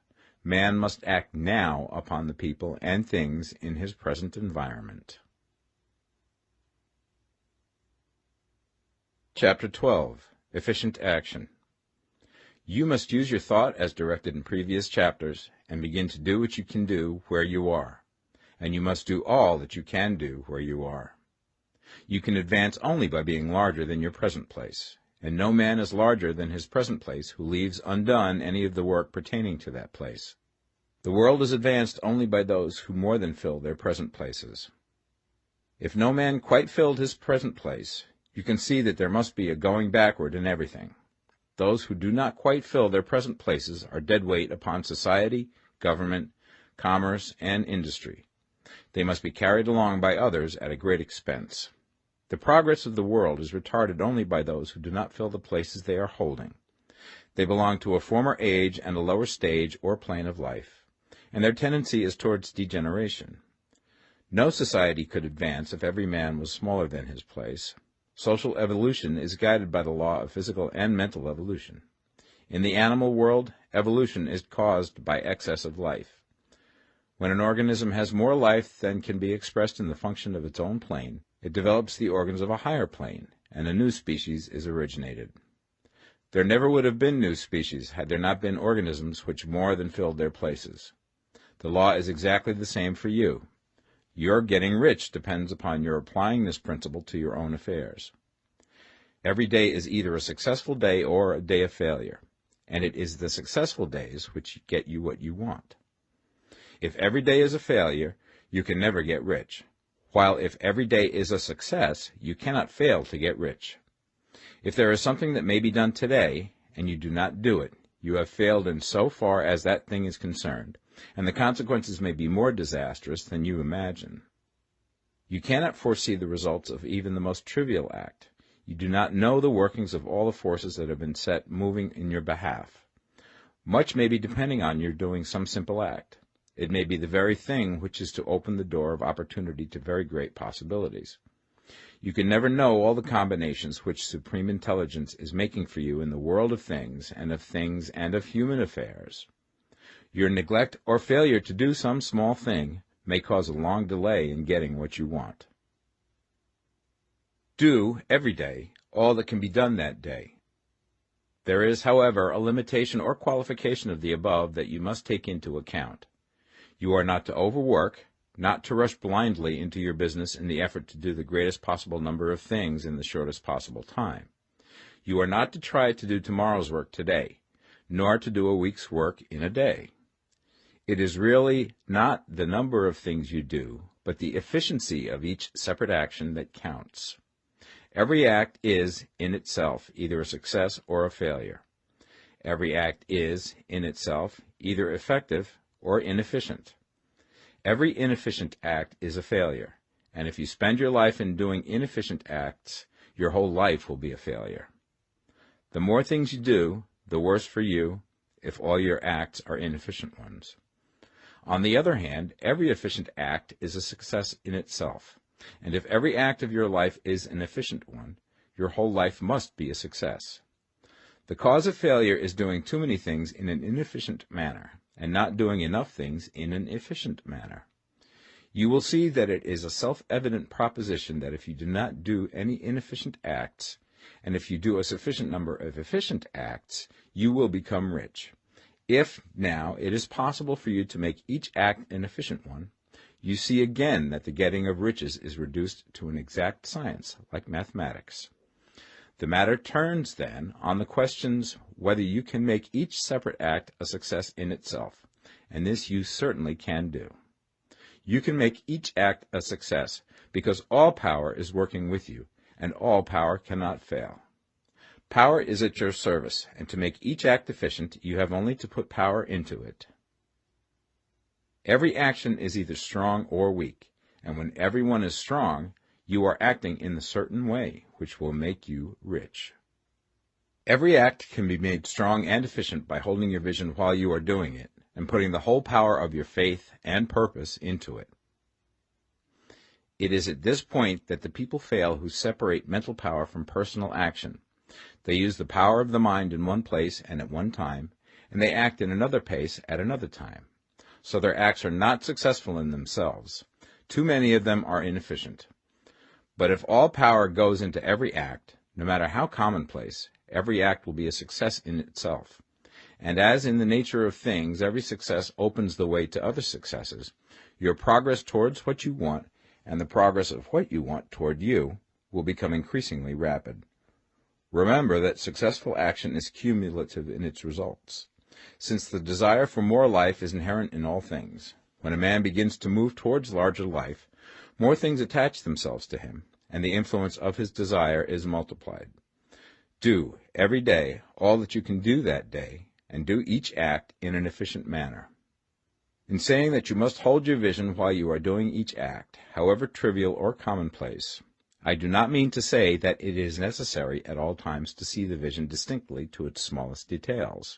Speaker 1: man must act now upon the people and things in his present environment. Chapter 12. Efficient Action. You must use your thought as directed in previous chapters, and begin to do what you can do where you are, and you must do all that you can do where you are. You can advance only by being larger than your present place, and no man is larger than his present place who leaves undone any of the work pertaining to that place. The world is advanced only by those who more than fill their present places. If no man quite filled his present place, you can see that there must be a going backward in everything. Those who do not quite fill their present places are dead weight upon society, government, commerce, and industry. They must be carried along by others at a great expense. The progress of the world is retarded only by those who do not fill the places they are holding. They belong to a former age and a lower stage or plane of life, and their tendency is towards degeneration. No society could advance if every man was smaller than his place. Social evolution is guided by the law of physical and mental evolution. In the animal world, evolution is caused by excess of life. When an organism has more life than can be expressed in the function of its own plane, it develops the organs of a higher plane, and a new species is originated. There never would have been new species had there not been organisms which more than filled their places. The law is exactly the same for you. Your getting rich depends upon your applying this principle to your own affairs. Every day is either a successful day or a day of failure, and it is the successful days which get you what you want. If every day is a failure, you can never get rich, while if every day is a success, you cannot fail to get rich. If there is something that may be done today, and you do not do it, you have failed in so far as that thing is concerned, and the consequences may be more disastrous than you imagine. You cannot foresee the results of even the most trivial act. You do not know the workings of all the forces that have been set moving in your behalf. Much may be depending on your doing some simple act. It may be the very thing which is to open the door of opportunity to very great possibilities. You can never know all the combinations which supreme intelligence is making for you in the world of things and of human affairs. Your neglect or failure to do some small thing may cause a long delay in getting what you want. Do, every day, all that can be done that day. There is, however, a limitation or qualification of the above that you must take into account. You are not to overwork, not to rush blindly into your business in the effort to do the greatest possible number of things in the shortest possible time. You are not to try to do tomorrow's work today, nor to do a week's work in a day. It is really not the number of things you do, but the efficiency of each separate action that counts. Every act is, in itself, either a success or a failure. Every act is, in itself, either effective or inefficient. Every inefficient act is a failure, and if you spend your life in doing inefficient acts, your whole life will be a failure. The more things you do, the worse for you if all your acts are inefficient ones. On the other hand, every efficient act is a success in itself, and if every act of your life is an efficient one, your whole life must be a success. The cause of failure is doing too many things in an inefficient manner, and not doing enough things in an efficient manner. You will see that it is a self-evident proposition that if you do not do any inefficient acts, and if you do a sufficient number of efficient acts, you will become rich. If, now, it is possible for you to make each act an efficient one, you see again that the getting of riches is reduced to an exact science, like mathematics. The matter turns, then, on the questions whether you can make each separate act a success in itself, and this you certainly can do. You can make each act a success because all power is working with you, and all power cannot fail. Power is at your service, and to make each act efficient, you have only to put power into it. Every action is either strong or weak, and when everyone is strong, you are acting in a certain way, which will make you rich. Every act can be made strong and efficient by holding your vision while you are doing it, and putting the whole power of your faith and purpose into it. It is at this point that the people fail who separate mental power from personal action. They use the power of the mind in one place and at one time, and they act in another place at another time. So their acts are not successful in themselves. Too many of them are inefficient. But if all power goes into every act, no matter how commonplace, every act will be a success in itself. And as in the nature of things, every success opens the way to other successes, your progress towards what you want and the progress of what you want toward you will become increasingly rapid. Remember that successful action is cumulative in its results, since the desire for more life is inherent in all things. When a man begins to move towards larger life, more things attach themselves to him, and the influence of his desire is multiplied. Do, every day, all that you can do that day, and do each act in an efficient manner. In saying that you must hold your vision while you are doing each act, however trivial or commonplace, I do not mean to say that it is necessary at all times to see the vision distinctly to its smallest details.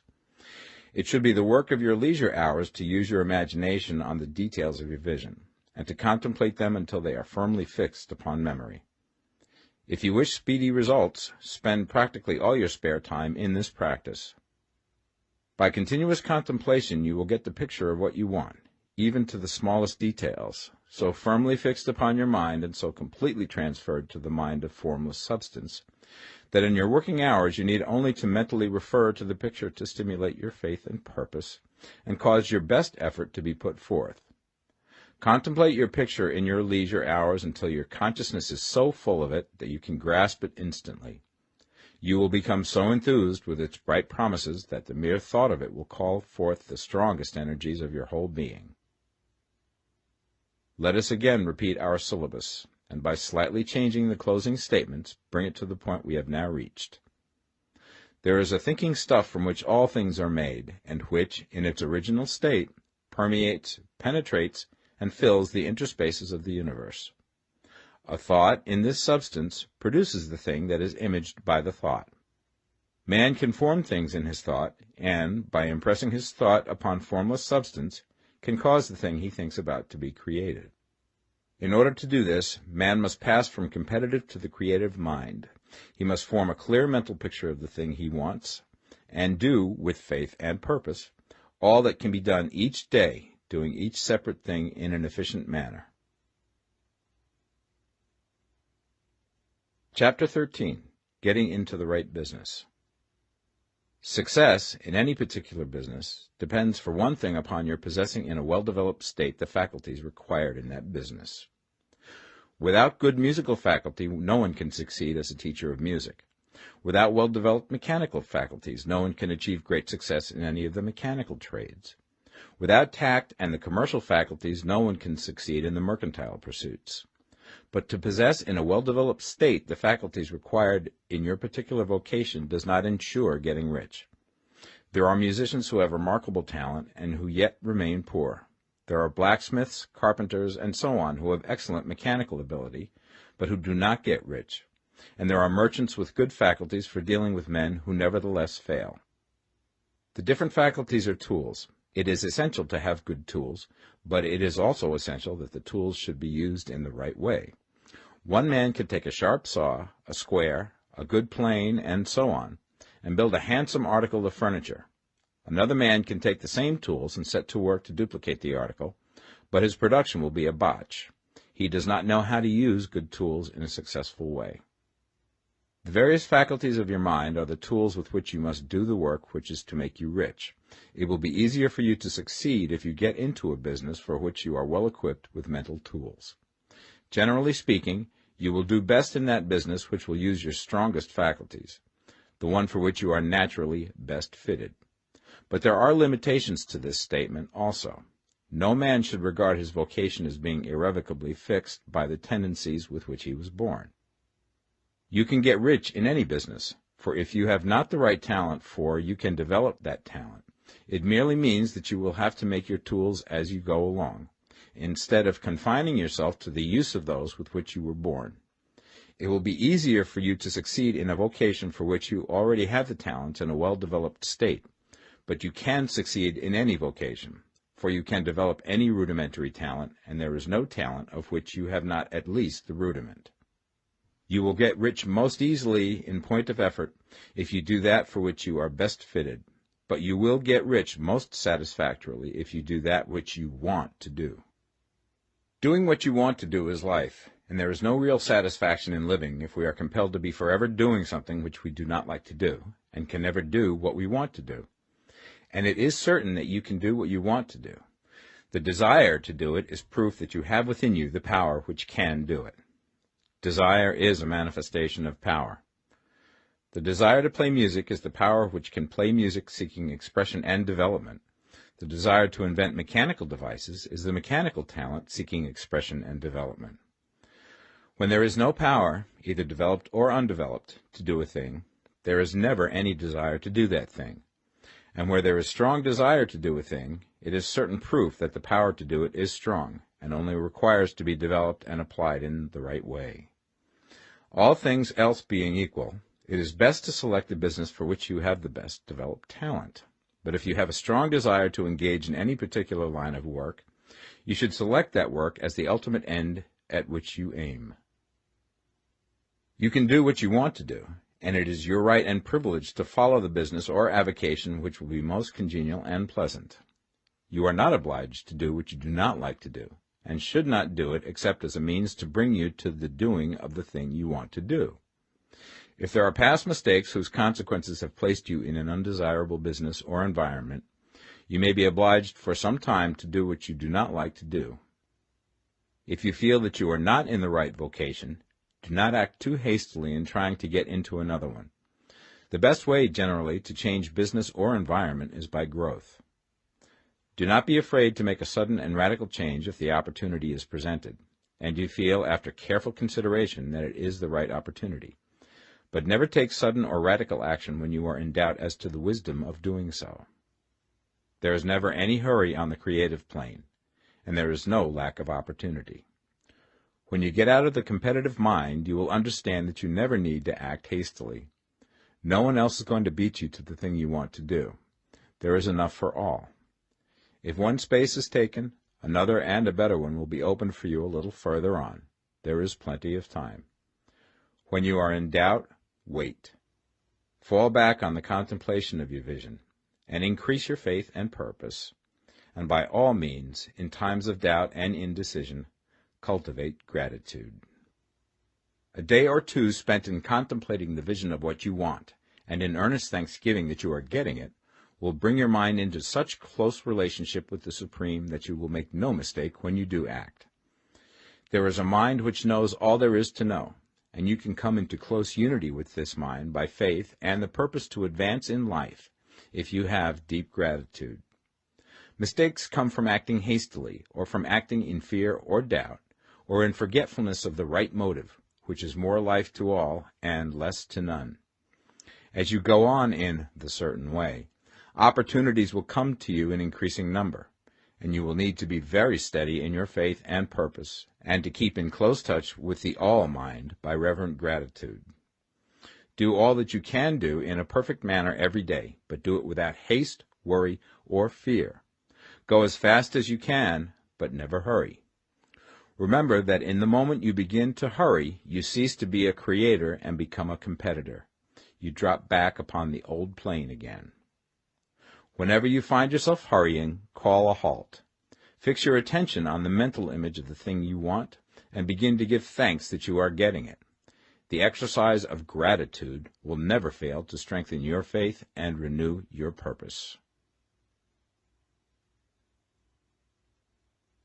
Speaker 1: It should be the work of your leisure hours to use your imagination on the details of your vision, and to contemplate them until they are firmly fixed upon memory. If you wish speedy results, spend practically all your spare time in this practice. By continuous contemplation you will get the picture of what you want, even to the smallest details, so firmly fixed upon your mind and so completely transferred to the mind of formless substance, that in your working hours you need only to mentally refer to the picture to stimulate your faith and purpose, and cause your best effort to be put forth. Contemplate your picture in your leisure hours until your consciousness is so full of it that you can grasp it instantly. You will become so enthused with its bright promises that the mere thought of it will call forth the strongest energies of your whole being. Let us again repeat our syllabus, and by slightly changing the closing statements, bring it to the point we have now reached. There is a thinking stuff from which all things are made, and which, in its original state, permeates, penetrates, and fills the interspaces of the universe. A thought in this substance produces the thing that is imaged by the thought. Man can form things in his thought, and, by impressing his thought upon formless substance, can cause the thing he thinks about to be created. In order to do this, man must pass from competitive to the creative mind. He must form a clear mental picture of the thing he wants, and do, with faith and purpose, all that can be done each day, doing each separate thing in an efficient manner. Chapter 13. Getting into the right business. Success in any particular business depends for one thing upon your possessing in a well-developed state the faculties required in that business. Without good musical faculty, no one can succeed as a teacher of music. Without well-developed mechanical faculties, no one can achieve great success in any of the mechanical trades. Without tact and the commercial faculties, no one can succeed in the mercantile pursuits. But to possess in a well-developed state the faculties required in your particular vocation does not ensure getting rich. There are musicians who have remarkable talent and who yet remain poor. There are blacksmiths, carpenters, and so on who have excellent mechanical ability, but who do not get rich. And there are merchants with good faculties for dealing with men who nevertheless fail. The different faculties are tools. It is essential to have good tools, but it is also essential that the tools should be used in the right way. One man can take a sharp saw, a square, a good plane, and so on, and build a handsome article of furniture. Another man can take the same tools and set to work to duplicate the article, but his production will be a botch. He does not know how to use good tools in a successful way. The various faculties of your mind are the tools with which you must do the work which is to make you rich. It will be easier for you to succeed if you get into a business for which you are well equipped with mental tools. Generally speaking, you will do best in that business which will use your strongest faculties, the one for which you are naturally best fitted. But there are limitations to this statement also. No man should regard his vocation as being irrevocably fixed by the tendencies with which he was born. You can get rich in any business, for if you have not the right talent you can develop that talent. It merely means that you will have to make your tools as you go along, instead of confining yourself to the use of those with which you were born. It will be easier for you to succeed in a vocation for which you already have the talent in a well-developed state, but you can succeed in any vocation, for you can develop any rudimentary talent, and there is no talent of which you have not at least the rudiment. You will get rich most easily in point of effort if you do that for which you are best fitted, but you will get rich most satisfactorily if you do that which you want to do. Doing what you want to do is life, and there is no real satisfaction in living if we are compelled to be forever doing something which we do not like to do, and can never do what we want to do. And it is certain that you can do what you want to do. The desire to do it is proof that you have within you the power which can do it. Desire is a manifestation of power. The desire to play music is the power which can play music seeking expression and development. The desire to invent mechanical devices is the mechanical talent seeking expression and development. When there is no power, either developed or undeveloped, to do a thing, there is never any desire to do that thing. And where there is strong desire to do a thing, it is certain proof that the power to do it is strong, and only requires to be developed and applied in the right way. All things else being equal, it is best to select the business for which you have the best developed talent. But if you have a strong desire to engage in any particular line of work, you should select that work as the ultimate end at which you aim. You can do what you want to do, and it is your right and privilege to follow the business or avocation which will be most congenial and pleasant. You are not obliged to do what you do not like to do, and should not do it except as a means to bring you to the doing of the thing you want to do. If there are past mistakes whose consequences have placed you in an undesirable business or environment, you may be obliged for some time to do what you do not like to do. If you feel that you are not in the right vocation, do not act too hastily in trying to get into another one. The best way, generally, to change business or environment is by growth. Do not be afraid to make a sudden and radical change if the opportunity is presented, and you feel, after careful consideration, that it is the right opportunity. But never take sudden or radical action when you are in doubt as to the wisdom of doing so. There is never any hurry on the creative plane, and there is no lack of opportunity. When you get out of the competitive mind, you will understand that you never need to act hastily. No one else is going to beat you to the thing you want to do. There is enough for all. If one space is taken, another and a better one will be opened for you a little further on. There is plenty of time. When you are in doubt, wait. Fall back on the contemplation of your vision, and increase your faith and purpose. And by all means, in times of doubt and indecision, cultivate gratitude. A day or two spent in contemplating the vision of what you want, and in earnest thanksgiving that you are getting it, will bring your mind into such close relationship with the Supreme that you will make no mistake when you do act. There is a mind which knows all there is to know, and you can come into close unity with this mind by faith and the purpose to advance in life if you have deep gratitude. Mistakes come from acting hastily, or from acting in fear or doubt, or in forgetfulness of the right motive, which is more life to all and less to none. As you go on in the certain way, opportunities will come to you in increasing number, and you will need to be very steady in your faith and purpose, and to keep in close touch with the all-mind by reverent gratitude. Do all that you can do in a perfect manner every day, but do it without haste, worry, or fear. Go as fast as you can, but never hurry. Remember that in the moment you begin to hurry, you cease to be a creator and become a competitor. You drop back upon the old plane again. Whenever you find yourself hurrying, call a halt. Fix your attention on the mental image of the thing you want, and begin to give thanks that you are getting it. The exercise of gratitude will never fail to strengthen your faith and renew your purpose.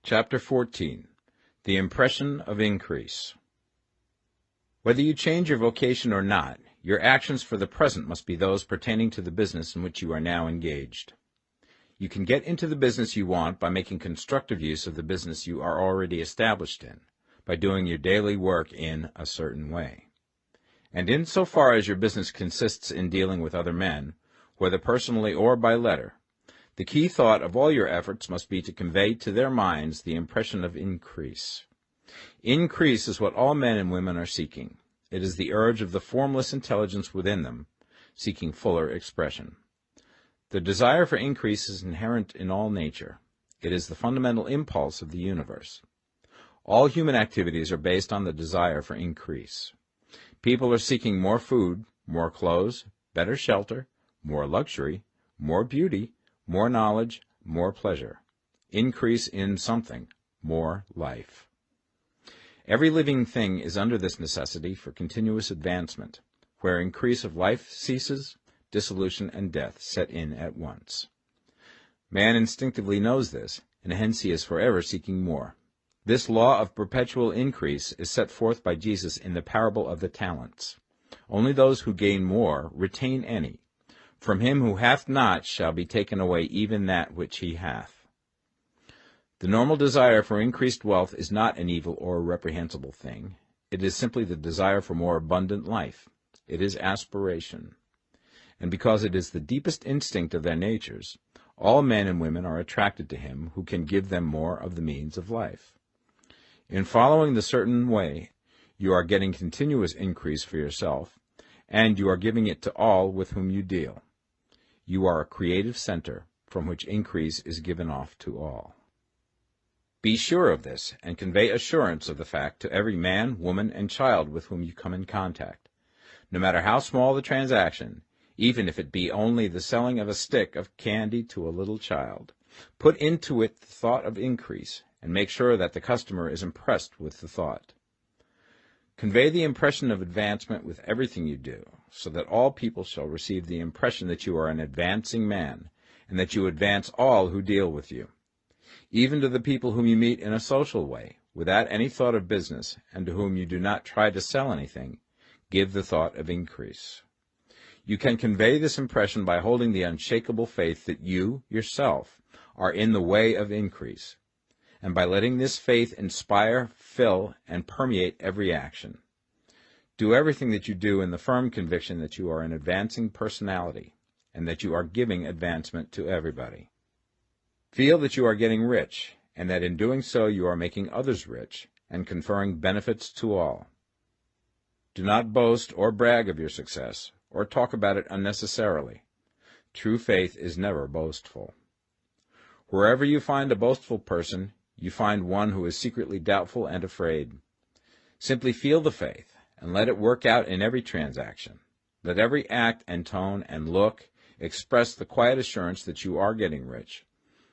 Speaker 1: Chapter 14. The Impression of Increase. Whether you change your vocation or not, your actions for the present must be those pertaining to the business in which you are now engaged. You can get into the business you want by making constructive use of the business you are already established in, by doing your daily work in a certain way. And in so far as your business consists in dealing with other men, whether personally or by letter, the key thought of all your efforts must be to convey to their minds the impression of increase. Increase is what all men and women are seeking. It is the urge of the formless intelligence within them, seeking fuller expression. The desire for increase is inherent in all nature. It is the fundamental impulse of the universe. All human activities are based on the desire for increase. People are seeking more food, more clothes, better shelter, more luxury, more beauty, more knowledge, more pleasure. Increase in something, more life. Every living thing is under this necessity for continuous advancement. Where increase of life ceases, dissolution and death set in at once. Man instinctively knows this, and hence he is forever seeking more. This law of perpetual increase is set forth by Jesus in the parable of the talents. Only those who gain more retain any. From him who hath not shall be taken away even that which he hath. The normal desire for increased wealth is not an evil or a reprehensible thing. It is simply the desire for more abundant life. It is aspiration. And because it is the deepest instinct of their natures, all men and women are attracted to him who can give them more of the means of life. In following the certain way, you are getting continuous increase for yourself, and you are giving it to all with whom you deal. You are a creative center from which increase is given off to all. Be sure of this, and convey assurance of the fact to every man, woman, and child with whom you come in contact. No matter how small the transaction, even if it be only the selling of a stick of candy to a little child, put into it the thought of increase, and make sure that the customer is impressed with the thought. Convey the impression of advancement with everything you do, so that all people shall receive the impression that you are an advancing man, and that you advance all who deal with you. Even to the people whom you meet in a social way, without any thought of business, and to whom you do not try to sell anything, give the thought of increase. You can convey this impression by holding the unshakable faith that you, yourself, are in the way of increase, and by letting this faith inspire, fill, and permeate every action. Do everything that you do in the firm conviction that you are an advancing personality, and that you are giving advancement to everybody. Feel that you are getting rich, and that in doing so you are making others rich, and conferring benefits to all. Do not boast or brag of your success, or talk about it unnecessarily. True faith is never boastful. Wherever you find a boastful person, you find one who is secretly doubtful and afraid. Simply feel the faith, and let it work out in every transaction. Let every act and tone and look express the quiet assurance that you are getting rich,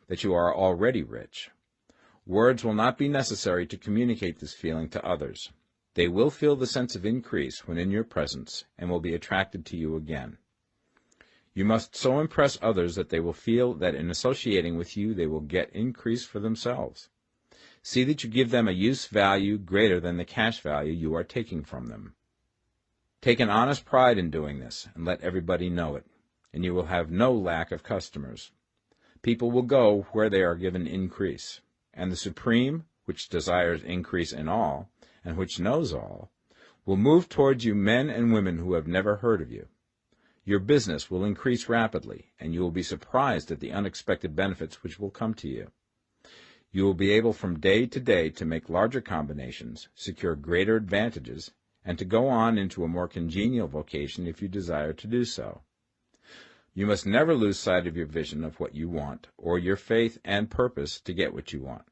Speaker 1: that you are already rich. Words will not be necessary to communicate this feeling to others. They will feel the sense of increase when in your presence, and will be attracted to you again. You must so impress others that they will feel that in associating with you they will get increase for themselves. See that you give them a use value greater than the cash value you are taking from them. Take an honest pride in doing this, and let everybody know it, and you will have no lack of customers. People will go where they are given increase, and the Supreme, which desires increase in all, and which knows all, will move towards you men and women who have never heard of you. Your business will increase rapidly, and you will be surprised at the unexpected benefits which will come to you. You will be able from day to day to make larger combinations, secure greater advantages, and to go on into a more congenial vocation if you desire to do so. You must never lose sight of your vision of what you want, or your faith and purpose to get what you want.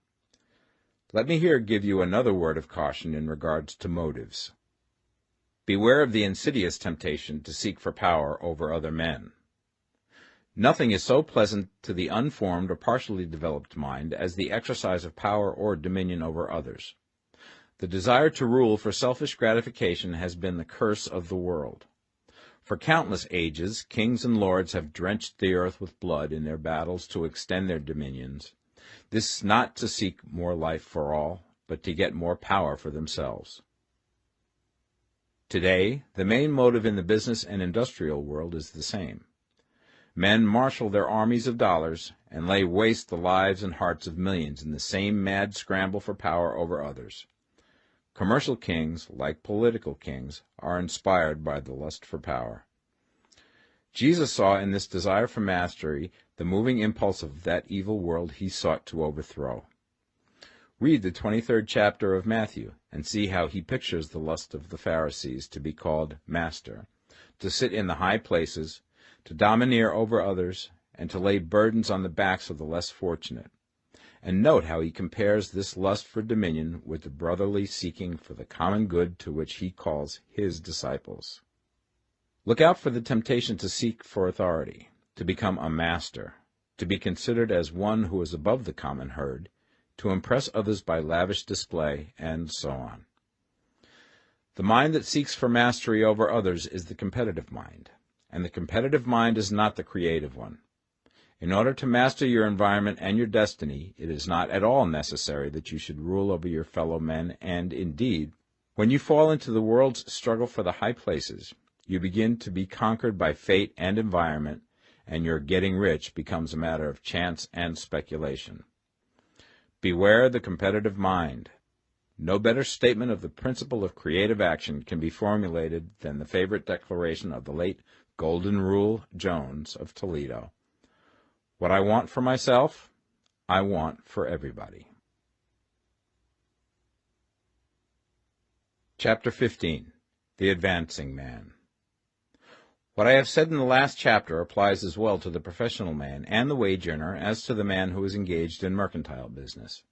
Speaker 1: Let me here give you another word of caution in regards to motives. Beware of the insidious temptation to seek for power over other men. Nothing is so pleasant to the unformed or partially developed mind as the exercise of power or dominion over others. The desire to rule for selfish gratification has been the curse of the world. For countless ages, kings and lords have drenched the earth with blood in their battles to extend their dominions, this not to seek more life for all, but to get more power for themselves. Today, the main motive in the business and industrial world is the same. Men marshal their armies of dollars and lay waste the lives and hearts of millions in the same mad scramble for power over others. Commercial kings, like political kings, are inspired by the lust for power. Jesus saw in this desire for mastery the moving impulse of that evil world he sought to overthrow. Read the 23rd chapter of Matthew and see how he pictures the lust of the Pharisees to be called master, to sit in the high places, to domineer over others, and to lay burdens on the backs of the less fortunate. And note how he compares this lust for dominion with the brotherly seeking for the common good to which he calls his disciples. Look out for the temptation to seek for authority, to become a master, to be considered as one who is above the common herd, to impress others by lavish display, and so on. The mind that seeks for mastery over others is the competitive mind, and the competitive mind is not the creative one. In order to master your environment and your destiny, it is not at all necessary that you should rule over your fellow men, and, indeed, when you fall into the world's struggle for the high places, you begin to be conquered by fate and environment, and your getting rich becomes a matter of chance and speculation. Beware the competitive mind. No better statement of the principle of creative action can be formulated than the favorite declaration of the late Golden Rule Jones of Toledo. What I want for myself, I want for everybody. Chapter 15. The Advancing Man. What I have said in the last chapter applies as well to the professional man and the wage earner as to the man who is engaged in mercantile business.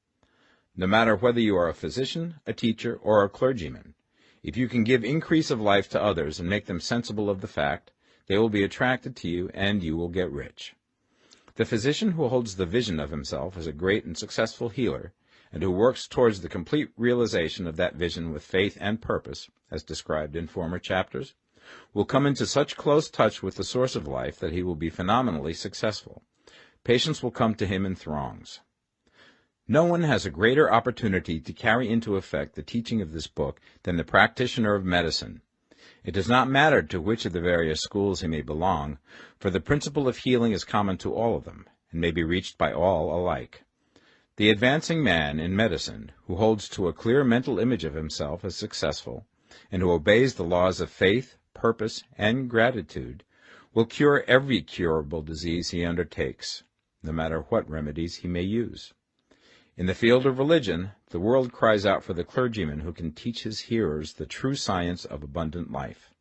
Speaker 1: No matter whether you are a physician, a teacher, or a clergyman, if you can give increase of life to others and make them sensible of the fact, they will be attracted to you and you will get rich. The physician who holds the vision of himself as a great and successful healer, and who works towards the complete realization of that vision with faith and purpose, as described in former chapters, will come into such close touch with the source of life that he will be phenomenally successful. Patients will come to him in throngs. No one has a greater opportunity to carry into effect the teaching of this book than the practitioner of medicine. It does not matter to which of the various schools he may belong, for the principle of healing is common to all of them, and may be reached by all alike. The advancing man in medicine, who holds to a clear mental image of himself as successful, and who obeys the laws of faith, purpose, and gratitude, will cure every curable disease he undertakes, no matter what remedies he may use. In the field of religion, the world cries out for the clergyman who can teach his hearers the true science of abundant life.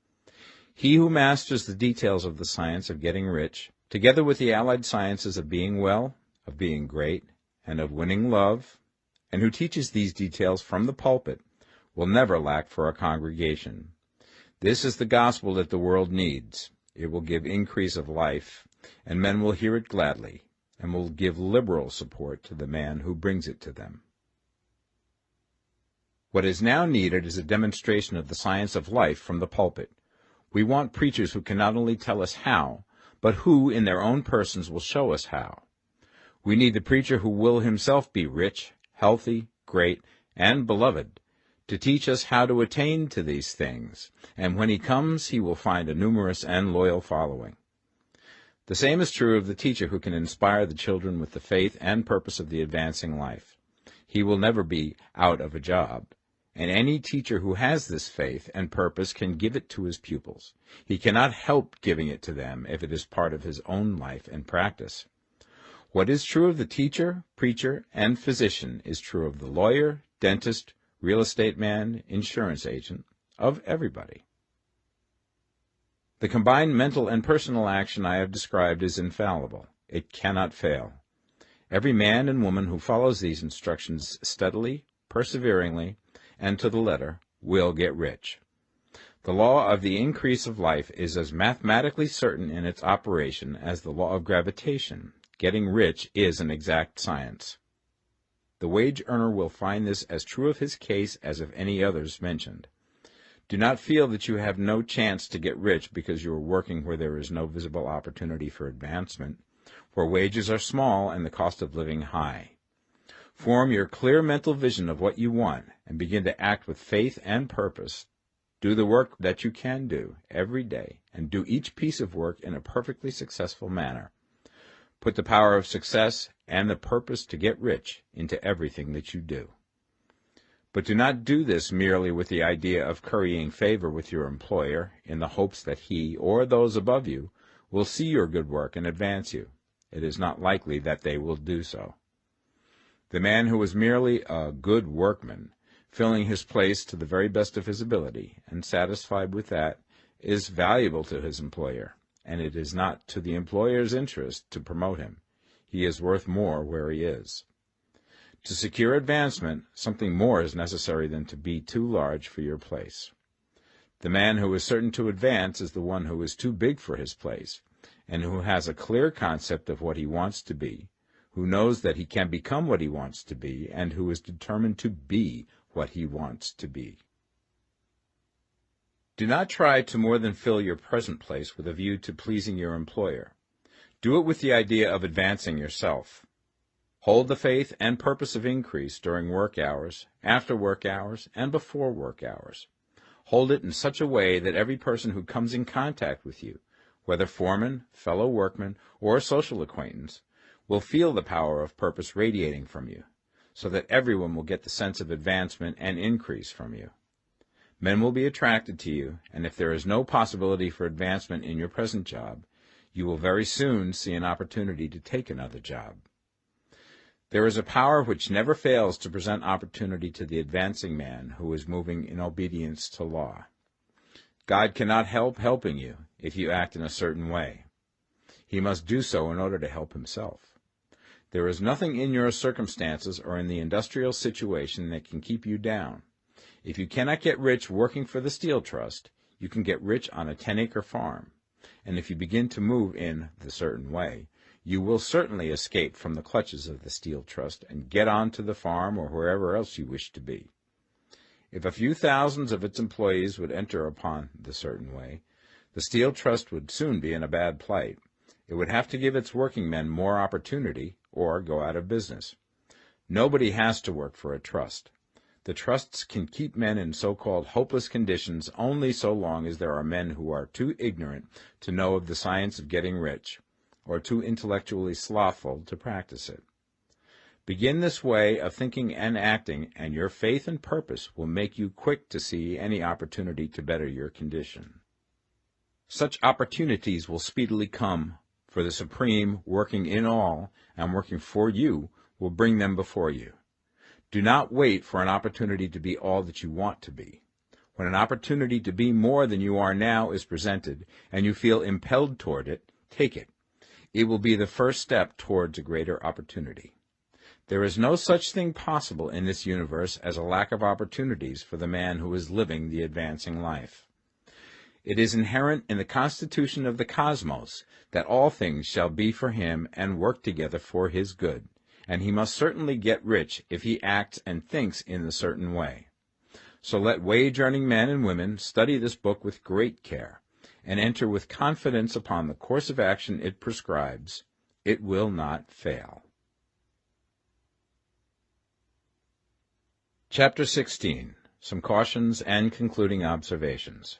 Speaker 1: He who masters the details of the science of getting rich, together with the allied sciences of being well, of being great, and of winning love, and who teaches these details from the pulpit, will never lack for a congregation. This is the gospel that the world needs. It will give increase of life, and men will hear it gladly, and will give liberal support to the man who brings it to them. What is now needed is a demonstration of the science of life from the pulpit. We want preachers who can not only tell us how, but who, in their own persons, will show us how. We need the preacher who will himself be rich, healthy, great, and beloved, to teach us how to attain to these things, and when he comes he will find a numerous and loyal following. The same is true of the teacher who can inspire the children with the faith and purpose of the advancing life. He will never be out of a job. And any teacher who has this faith and purpose can give it to his pupils. He cannot help giving it to them if it is part of his own life and practice. What is true of the teacher, preacher, and physician is true of the lawyer, dentist, real estate man, insurance agent, of everybody. The combined mental and personal action I have described is infallible. It cannot fail. Every man and woman who follows these instructions steadily, perseveringly, and to the letter, will get rich. The law of the increase of life is as mathematically certain in its operation as the law of gravitation. Getting rich is an exact science. The wage earner will find this as true of his case as of any others mentioned. Do not feel that you have no chance to get rich because you are working where there is no visible opportunity for advancement, where wages are small and the cost of living high. Form your clear mental vision of what you want and begin to act with faith and purpose. Do the work that you can do every day and do each piece of work in a perfectly successful manner. Put the power of success and the purpose to get rich into everything that you do. But do not do this merely with the idea of currying favor with your employer in the hopes that he or those above you will see your good work and advance you. It is not likely that they will do so. The man who is merely a good workman, filling his place to the very best of his ability, and satisfied with that, is valuable to his employer, and it is not to the employer's interest to promote him. He is worth more where he is. To secure advancement, something more is necessary than to be too large for your place. The man who is certain to advance is the one who is too big for his place, and who has a clear concept of what he wants to be, who knows that he can become what he wants to be, and who is determined to be what he wants to be. Do not try to more than fill your present place with a view to pleasing your employer. Do it with the idea of advancing yourself. Hold the faith and purpose of increase during work hours, after work hours, and before work hours. Hold it in such a way that every person who comes in contact with you, whether foreman, fellow workman, or social acquaintance, will feel the power of purpose radiating from you, so that everyone will get the sense of advancement and increase from you. Men will be attracted to you, and if there is no possibility for advancement in your present job, you will very soon see an opportunity to take another job. There is a power which never fails to present opportunity to the advancing man who is moving in obedience to law. God cannot help helping you if you act in a certain way. He must do so in order to help himself. There is nothing in your circumstances or in the industrial situation that can keep you down. If you cannot get rich working for the Steel Trust, you can get rich on a 10-acre farm. And if you begin to move in the certain way, you will certainly escape from the clutches of the Steel Trust and get on to the farm or wherever else you wish to be. If a few thousands of its employees would enter upon the certain way, the Steel Trust would soon be in a bad plight. It would have to give its working men more opportunity or go out of business. Nobody has to work for a trust. The trusts can keep men in so-called hopeless conditions only so long as there are men who are too ignorant to know of the science of getting rich, or too intellectually slothful to practice it. Begin this way of thinking and acting, and your faith and purpose will make you quick to see any opportunity to better your condition. Such opportunities will speedily come, for the Supreme, working in all and working for you, will bring them before you. Do not wait for an opportunity to be all that you want to be. When an opportunity to be more than you are now is presented, and you feel impelled toward it, take it. It will be the first step towards a greater opportunity. There is no such thing possible in this universe as a lack of opportunities for the man who is living the advancing life. It is inherent in the constitution of the cosmos that all things shall be for him and work together for his good, and he must certainly get rich if he acts and thinks in a certain way. So let wage-earning men and women study this book with great care, and enter with confidence upon the course of action it prescribes. It will not fail. Chapter 16. Some Cautions and Concluding Observations.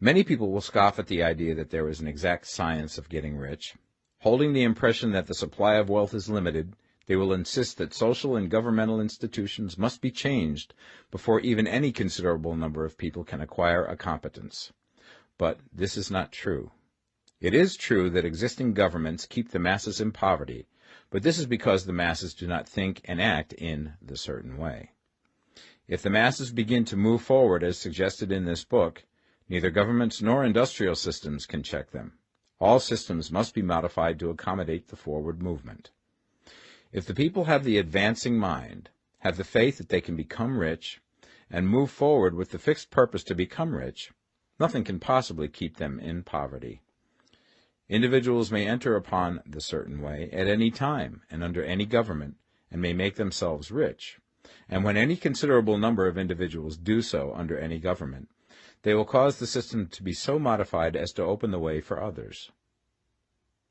Speaker 1: Many people will scoff at the idea that there is an exact science of getting rich. Holding the impression that the supply of wealth is limited, they will insist that social and governmental institutions must be changed before even any considerable number of people can acquire a competence. But this is not true. It is true that existing governments keep the masses in poverty, but this is because the masses do not think and act in the certain way. If the masses begin to move forward as suggested in this book, neither governments nor industrial systems can check them. All systems must be modified to accommodate the forward movement. If the people have the advancing mind, have the faith that they can become rich, and move forward with the fixed purpose to become rich, nothing can possibly keep them in poverty. Individuals may enter upon the certain way at any time and under any government, and may make themselves rich. And when any considerable number of individuals do so under any government, they will cause the system to be so modified as to open the way for others.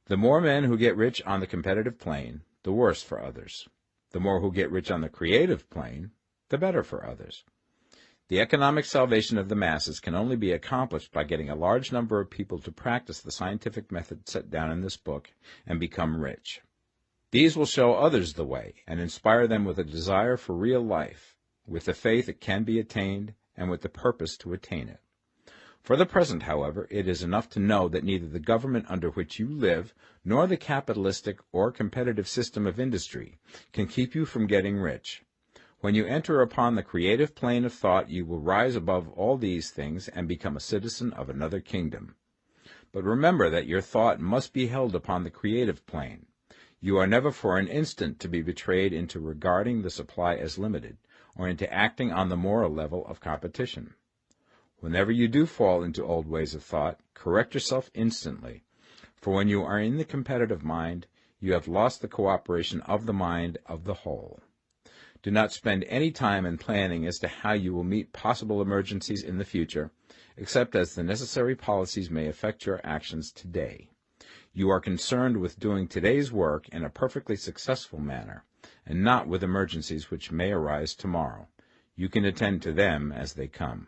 Speaker 1: The more men who get rich on the competitive plane, the worse for others. The more who get rich on the creative plane, the better for others. The economic salvation of the masses can only be accomplished by getting a large number of people to practice the scientific method set down in this book and become rich. These will show others the way and inspire them with a desire for real life, with the faith it can be attained, and with the purpose to attain it. For the present, however, it is enough to know that neither the government under which you live nor the capitalistic or competitive system of industry can keep you from getting rich. When you enter upon the creative plane of thought, you will rise above all these things and become a citizen of another kingdom. But remember that your thought must be held upon the creative plane. You are never for an instant to be betrayed into regarding the supply as limited, or into acting on the moral level of competition. Whenever you do fall into old ways of thought, correct yourself instantly, for when you are in the competitive mind, you have lost the cooperation of the mind of the whole. Do not spend any time in planning as to how you will meet possible emergencies in the future, except as the necessary policies may affect your actions today. You are concerned with doing today's work in a perfectly successful manner, and not with emergencies which may arise tomorrow. You can attend to them as they come.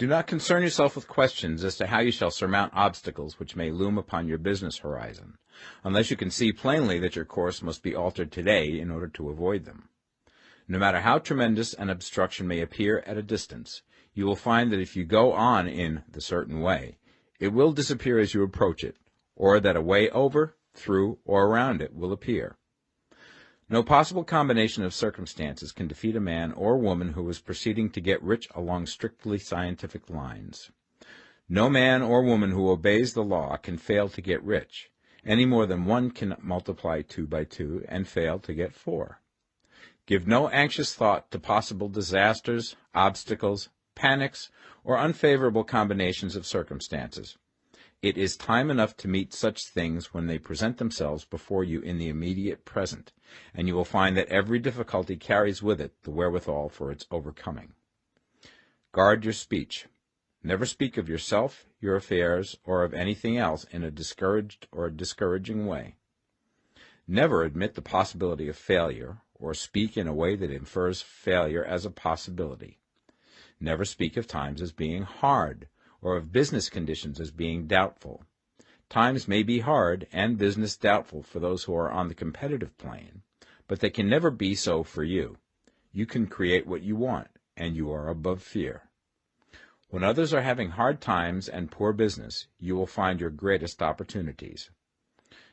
Speaker 1: Do not concern yourself with questions as to how you shall surmount obstacles which may loom upon your business horizon, unless you can see plainly that your course must be altered today in order to avoid them. No matter how tremendous an obstruction may appear at a distance, you will find that if you go on in the certain way, it will disappear as you approach it, or that a way over, through, or around it will appear. No possible combination of circumstances can defeat a man or woman who is proceeding to get rich along strictly scientific lines. No man or woman who obeys the law can fail to get rich, any more than one can multiply 2 by 2 and fail to get 4. Give no anxious thought to possible disasters, obstacles, panics, or unfavorable combinations of circumstances. It is time enough to meet such things when they present themselves before you in the immediate present, and you will find that every difficulty carries with it the wherewithal for its overcoming. Guard your speech. Never speak of yourself, your affairs, or of anything else in a discouraged or discouraging way. Never admit the possibility of failure, or speak in a way that infers failure as a possibility. Never speak of times as being hard, or of business conditions as being doubtful. Times may be hard and business doubtful for those who are on the competitive plane, but they can never be so for you. You can create what you want, and you are above fear. When others are having hard times and poor business, you will find your greatest opportunities.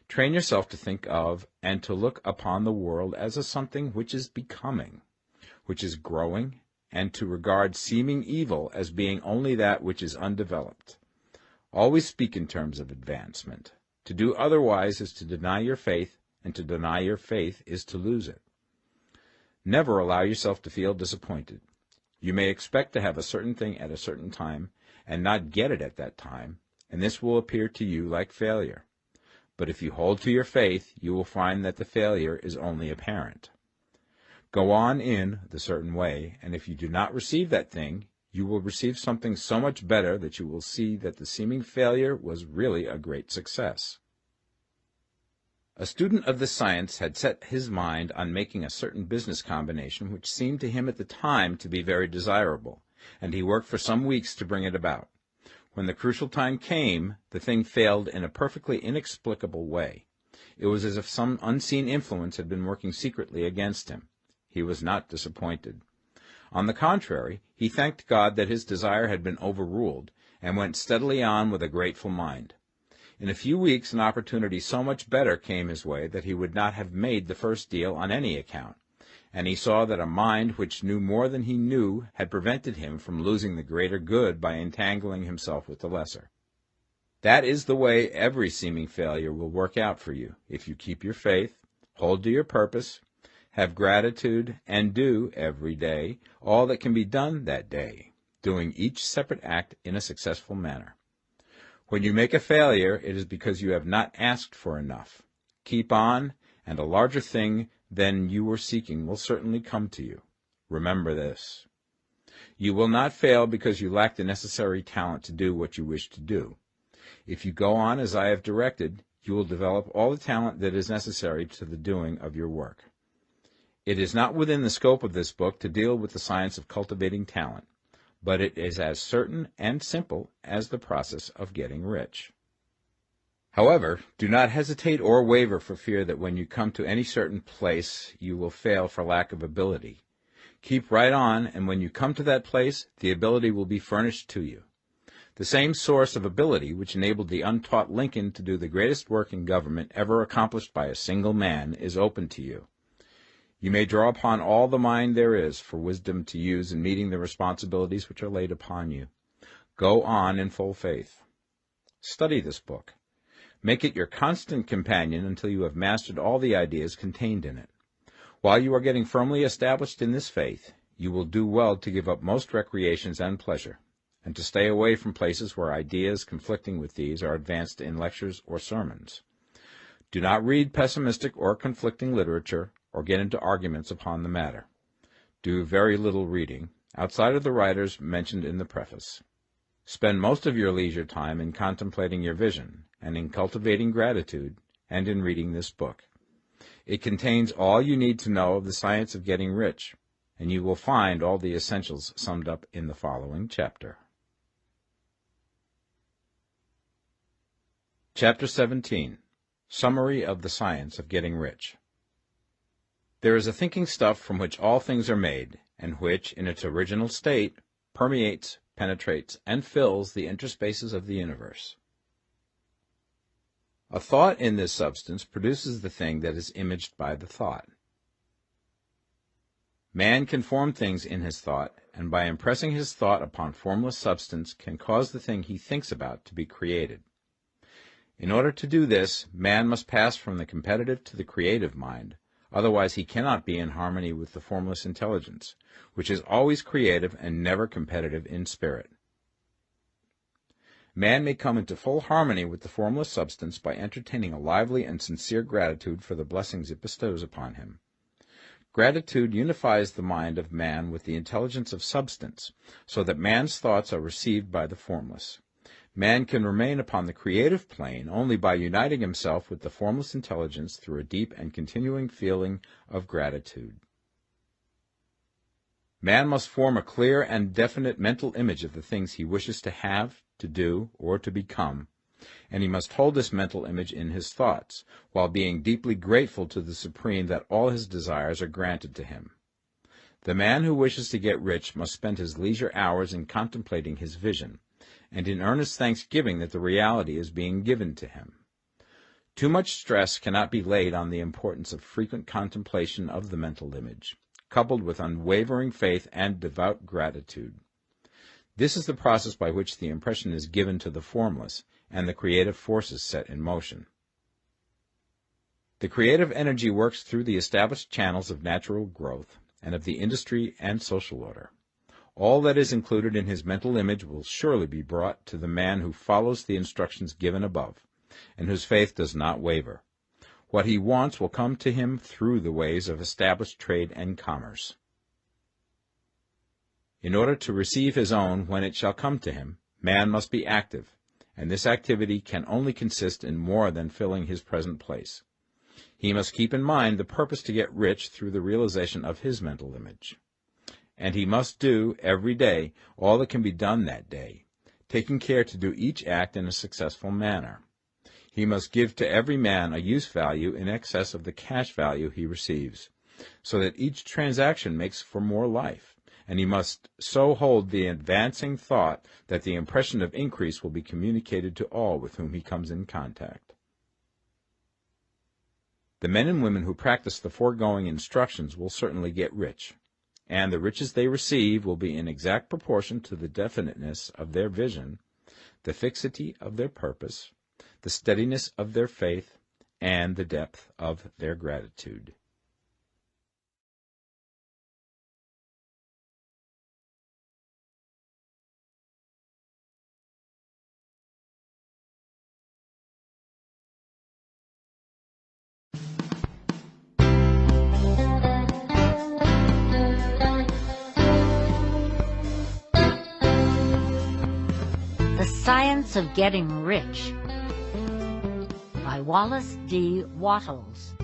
Speaker 1: Train yourself to think of and to look upon the world as a something which is becoming, which is growing, and to regard seeming evil as being only that which is undeveloped. Always speak in terms of advancement. To do otherwise is to deny your faith, and to deny your faith is to lose it. Never allow yourself to feel disappointed. You may expect to have a certain thing at a certain time, and not get it at that time, and this will appear to you like failure. But if you hold to your faith, you will find that the failure is only apparent. Go on in the certain way, and if you do not receive that thing, you will receive something so much better that you will see that the seeming failure was really a great success. A student of this science had set his mind on making a certain business combination which seemed to him at the time to be very desirable, and he worked for some weeks to bring it about. When the crucial time came, the thing failed in a perfectly inexplicable way. It was as if some unseen influence had been working secretly against him. He was not disappointed. On the contrary, he thanked God that his desire had been overruled, and went steadily on with a grateful mind. In a few weeks an opportunity so much better came his way that he would not have made the first deal on any account, and he saw that a mind which knew more than he knew had prevented him from losing the greater good by entangling himself with the lesser. That is the way every seeming failure will work out for you, if you keep your faith, hold to your purpose, have gratitude, and do, every day, all that can be done that day, doing each separate act in a successful manner. When you make a failure, it is because you have not asked for enough. Keep on, and a larger thing than you were seeking will certainly come to you. Remember this. You will not fail because you lack the necessary talent to do what you wish to do. If you go on as I have directed, you will develop all the talent that is necessary to the doing of your work. It is not within the scope of this book to deal with the science of cultivating talent, but it is as certain and simple as the process of getting rich. However, do not hesitate or waver for fear that when you come to any certain place you will fail for lack of ability. Keep right on, and when you come to that place, the ability will be furnished to you. The same source of ability which enabled the untaught Lincoln to do the greatest work in government ever accomplished by a single man is open to you. You may draw upon all the mind there is for wisdom to use in meeting the responsibilities which are laid upon you. Go on in full faith. Study this book. Make it your constant companion until you have mastered all the ideas contained in it. While you are getting firmly established in this faith, you will do well to give up most recreations and pleasure, and to stay away from places where ideas conflicting with these are advanced in lectures or sermons. Do not read pessimistic or conflicting literature, or get into arguments upon the matter. Do very little reading, outside of the writers mentioned in the preface. Spend most of your leisure time in contemplating your vision, and in cultivating gratitude, and in reading this book. It contains all you need to know of the science of getting rich, and you will find all the essentials summed up in the following chapter. Chapter 17. Summary of the Science of Getting Rich. There is a thinking stuff from which all things are made, and which, in its original state, permeates, penetrates, and fills the interspaces of the universe. A thought in this substance produces the thing that is imaged by the thought. Man can form things in his thought, and by impressing his thought upon formless substance can cause the thing he thinks about to be created. In order to do this, man must pass from the competitive to the creative mind, otherwise he cannot be in harmony with the formless intelligence, which is always creative and never competitive in spirit. Man may come into full harmony with the formless substance by entertaining a lively and sincere gratitude for the blessings it bestows upon him. Gratitude unifies the mind of man with the intelligence of substance, so that man's thoughts are received by the formless. Man can remain upon the creative plane only by uniting himself with the formless intelligence through a deep and continuing feeling of gratitude. Man must form a clear and definite mental image of the things he wishes to have, to do, or to become, and he must hold this mental image in his thoughts, while being deeply grateful to the Supreme that all his desires are granted to him. The man who wishes to get rich must spend his leisure hours in contemplating his vision, and in earnest thanksgiving that the reality is being given to him. Too much stress cannot be laid on the importance of frequent contemplation of the mental image, coupled with unwavering faith and devout gratitude. This is the process by which the impression is given to the formless, and the creative forces set in motion. The creative energy works through the established channels of natural growth, and of the industry and social order. All that is included in his mental image will surely be brought to the man who follows the instructions given above, and whose faith does not waver. What he wants will come to him through the ways of established trade and commerce. In order to receive his own when it shall come to him, man must be active, and this activity can only consist in more than filling his present place. He must keep in mind the purpose to get rich through the realization of his mental image. and he must do every day all that can be done that day, taking care to do each act in a successful manner. He must give to every man a use value in excess of the cash value he receives, so that each transaction makes for more life, and he must so hold the advancing thought that the impression of increase will be communicated to all with whom he comes in contact. The men and women who practice the foregoing instructions will certainly get rich, and the riches they receive will be in exact proportion to the definiteness of their vision, the fixity of their purpose, the steadiness of their faith, and the depth of their gratitude.
Speaker 2: The Science of Getting Rich by Wallace D. Wattles.